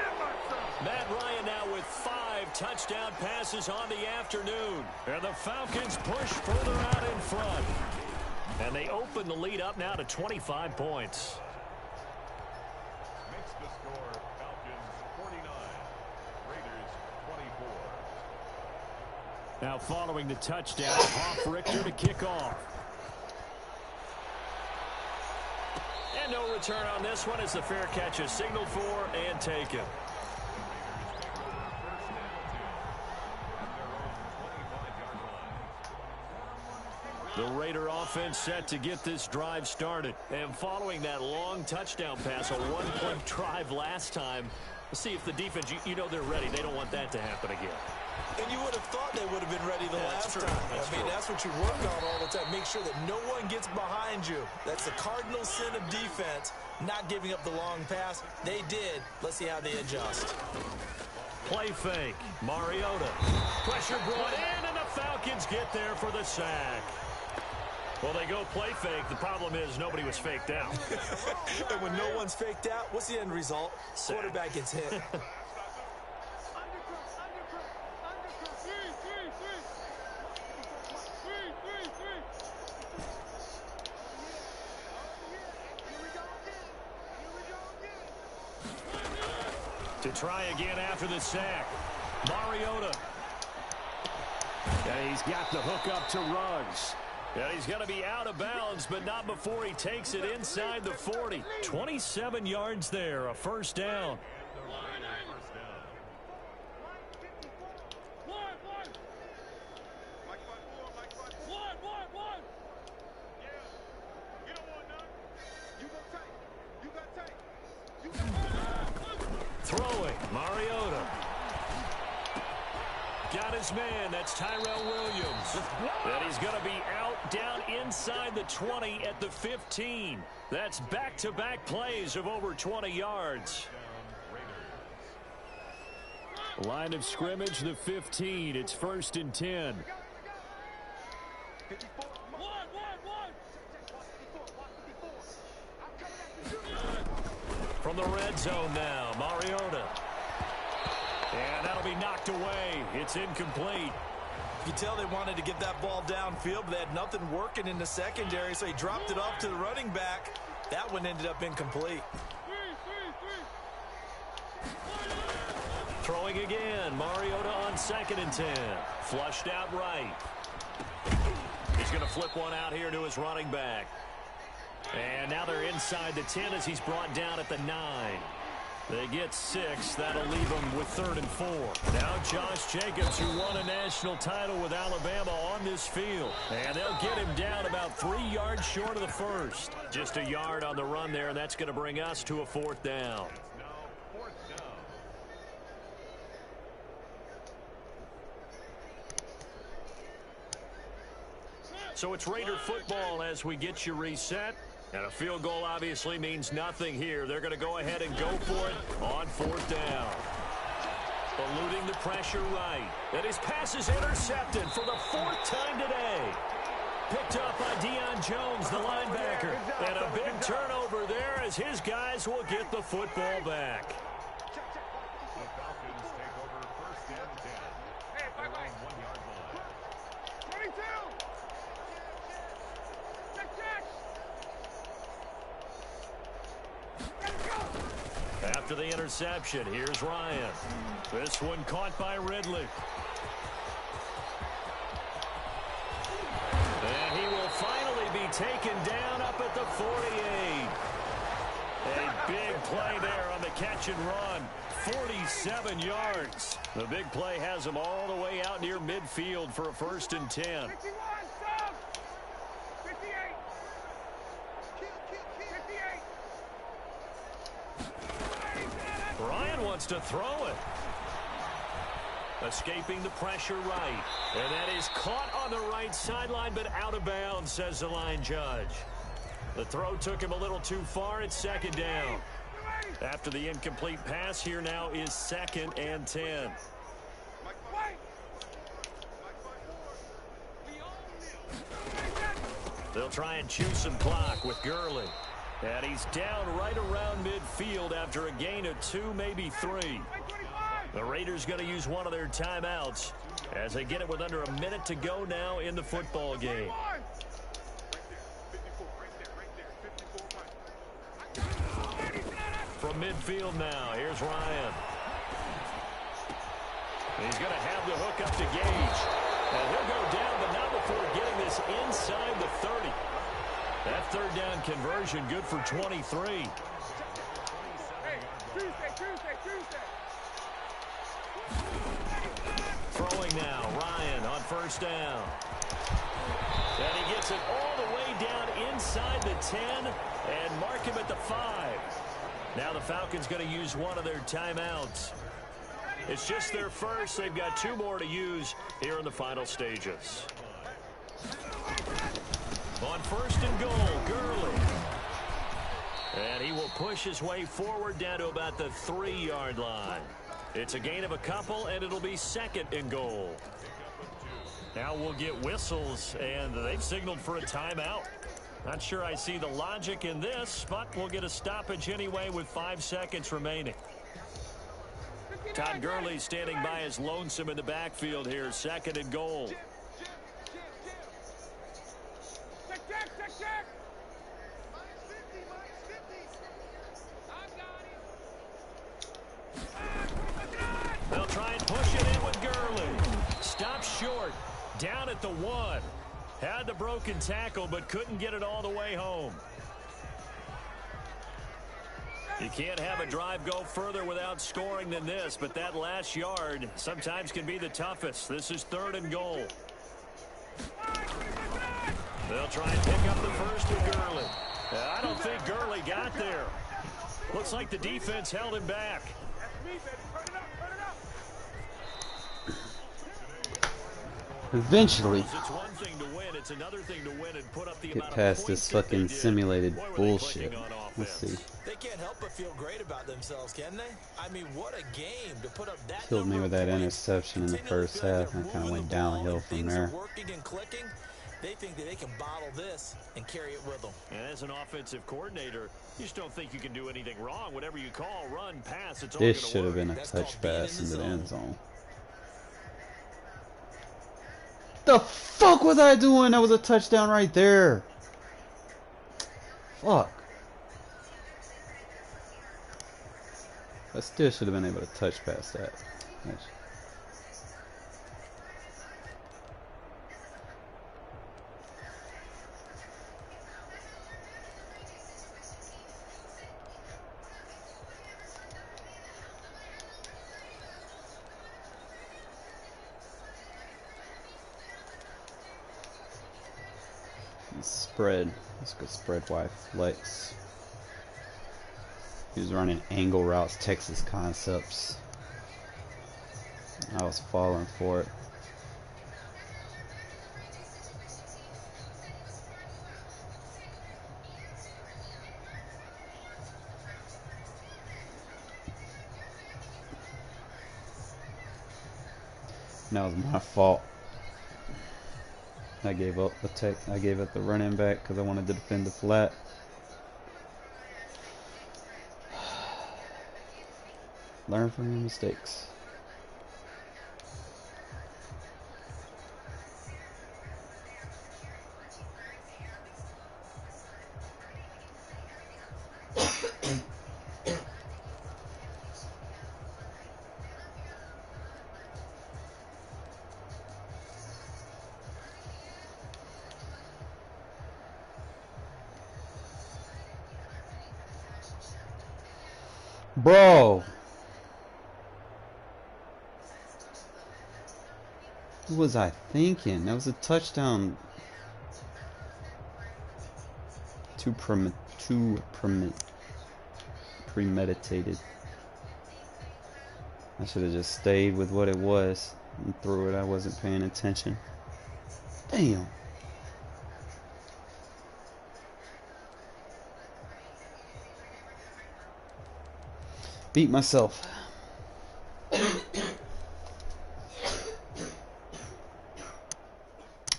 Matt Ryan now with 5 touchdown passes on the afternoon. And the Falcons push further out in front. And they open the lead up now to 25 points. Makes the score Falcons 49, Raiders 24. Now following the touchdown, Hoff Richter to kick off. And no return on this one as the fair catch is signaled for and taken. The Raider offense set to get this drive started. And following that long touchdown pass, a one-point drive last time, let's see if the defense, you know they're ready. They don't want that to happen again. And you would have thought they would have been ready the last time. That's true. That's what you work on all the time. Make sure that no one gets behind you. That's the cardinal sin of defense, not giving up the long pass. They did. Let's see how they adjust. Play fake. Mariota. Pressure brought in, and the Falcons get there for the sack. Well, they go play fake. The problem is nobody was faked out. And when no one's faked out, what's the end result? Sack. Quarterback gets hit. To try again after the sack. Mariota. And he's got the hook up to Ruggs. And he's going to be out of bounds, but not before he takes it inside the 40. 27 yards there, a first down. Throwing, Mariota. Got his man, that's Tyrell Williams. And he's going to be out down inside the 20 at the 15. That's back-to-back plays of over 20 yards. Line of scrimmage, the 15. It's 1st and 10. From the red zone now, Mariota. And that'll be knocked away. It's incomplete. You tell they wanted to get that ball downfield, but they had nothing working in the secondary, so he dropped it off to the running back. That one ended up incomplete. Throwing again. Mariota on 2nd and 10. Flushed out right. He's going to flip one out here to his running back. And now they're inside the 10 as he's brought down at the 9. They get 6. That'll leave them with 3rd and 4. Now Josh Jacobs, who won a national title with Alabama, on this field. And they'll get him down about 3 yards short of the first. Just a yard on the run there, and that's going to bring us to a 4th down. So it's Raider football as we get you reset. And a field goal obviously means nothing here. They're going to go ahead and go for it on 4th down. Eluding the pressure right. And his pass is intercepted for the 4th time today. Picked up by Deion Jones, the linebacker. And a big turnover there as his guys will get the football back. The Falcons take over 1st and 10. Their own 1-yard line. 22! After the interception, here's Ryan. This one caught by Ridley. And he will finally be taken down up at the 48. A big play there on the catch and run. 47 yards. The big play has him all the way out near midfield for a 1st and 10. 51, 58. 58. Ryan wants to throw it. Escaping the pressure right. And that is caught on the right sideline, but out of bounds, says the line judge. The throw took him a little too far. It's 2nd down. After the incomplete pass, here now is 2nd and 10. They'll try and chew some clock with Gurley. And he's down right around midfield after a gain of 2, maybe 3. The Raiders going to use one of their timeouts as they get it with under a minute to go now in the football game. From midfield now, here's Ryan. He's going to have the hook up to Gage. And he'll go down, but not before getting this inside the 30. That 3rd down conversion good for 23. Throwing now, Ryan on 1st down. And he gets Gets it all the way down inside the 10 and mark him at the 5. Now the Falcons going to use one of their timeouts. It's just their first. They've got 2 more to use here in the final stages. On first and goal, Gurley. And he will push his way forward down to about the 3-yard line. It's a gain of a couple, and it'll be second and goal. Now we'll get whistles, and they've signaled for a timeout. Not sure I see the logic in this, but we'll get a stoppage anyway with 5 seconds remaining. Todd Gurley standing by as lonesome in the backfield here, second and goal. They'll try and push it in with Gurley. Stops short. Down at the 1. Had the broken tackle, but couldn't get it all the way home. You can't have a drive go further without scoring than this, but that last yard sometimes can be the toughest. This is third and goal. They'll try and pick up the first with Gurley. I don't think Gurley got there. Looks like the defense held him back. Eventually, It's one thing to win, it's another thing to win and put up the get amount of past this points that they fucking did. simulated Boy, were they bullshit. clicking on Let's offense. see. They can't help but feel great about themselves, can they? I mean, what a game to put up that. Killed me with that interception in the first half, and kind of went downhill from there. Working and clicking. They think that they can bottle this and carry it with them. And as an offensive coordinator, you just don't think you can do anything wrong. Whatever you call, run, pass, it's all This going should to have work. been a That's touch called being pass in the into the end zone. zone. The fuck was I doing? That was a touchdown right there. Fuck. I still should have been able to touch past that. Spread. Let's go spread wide flex. He was running angle routes, Texas concepts. I was falling for it. That was my fault. I gave up the running back because I wanted to defend the flat. Learn from your mistakes. Bro, what was I thinking? That was a touchdown. Too premeditated. I should have just stayed with what it was and threw it. I wasn't paying attention. Damn. Beat myself.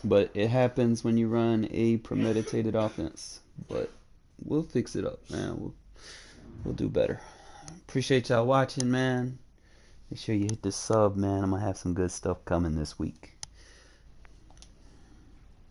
But it happens when you run a premeditated offense. But we'll fix it up, man. We'll do better. Appreciate y'all watching, man. Make sure you hit the sub, man. I'm gonna have some good stuff coming this week.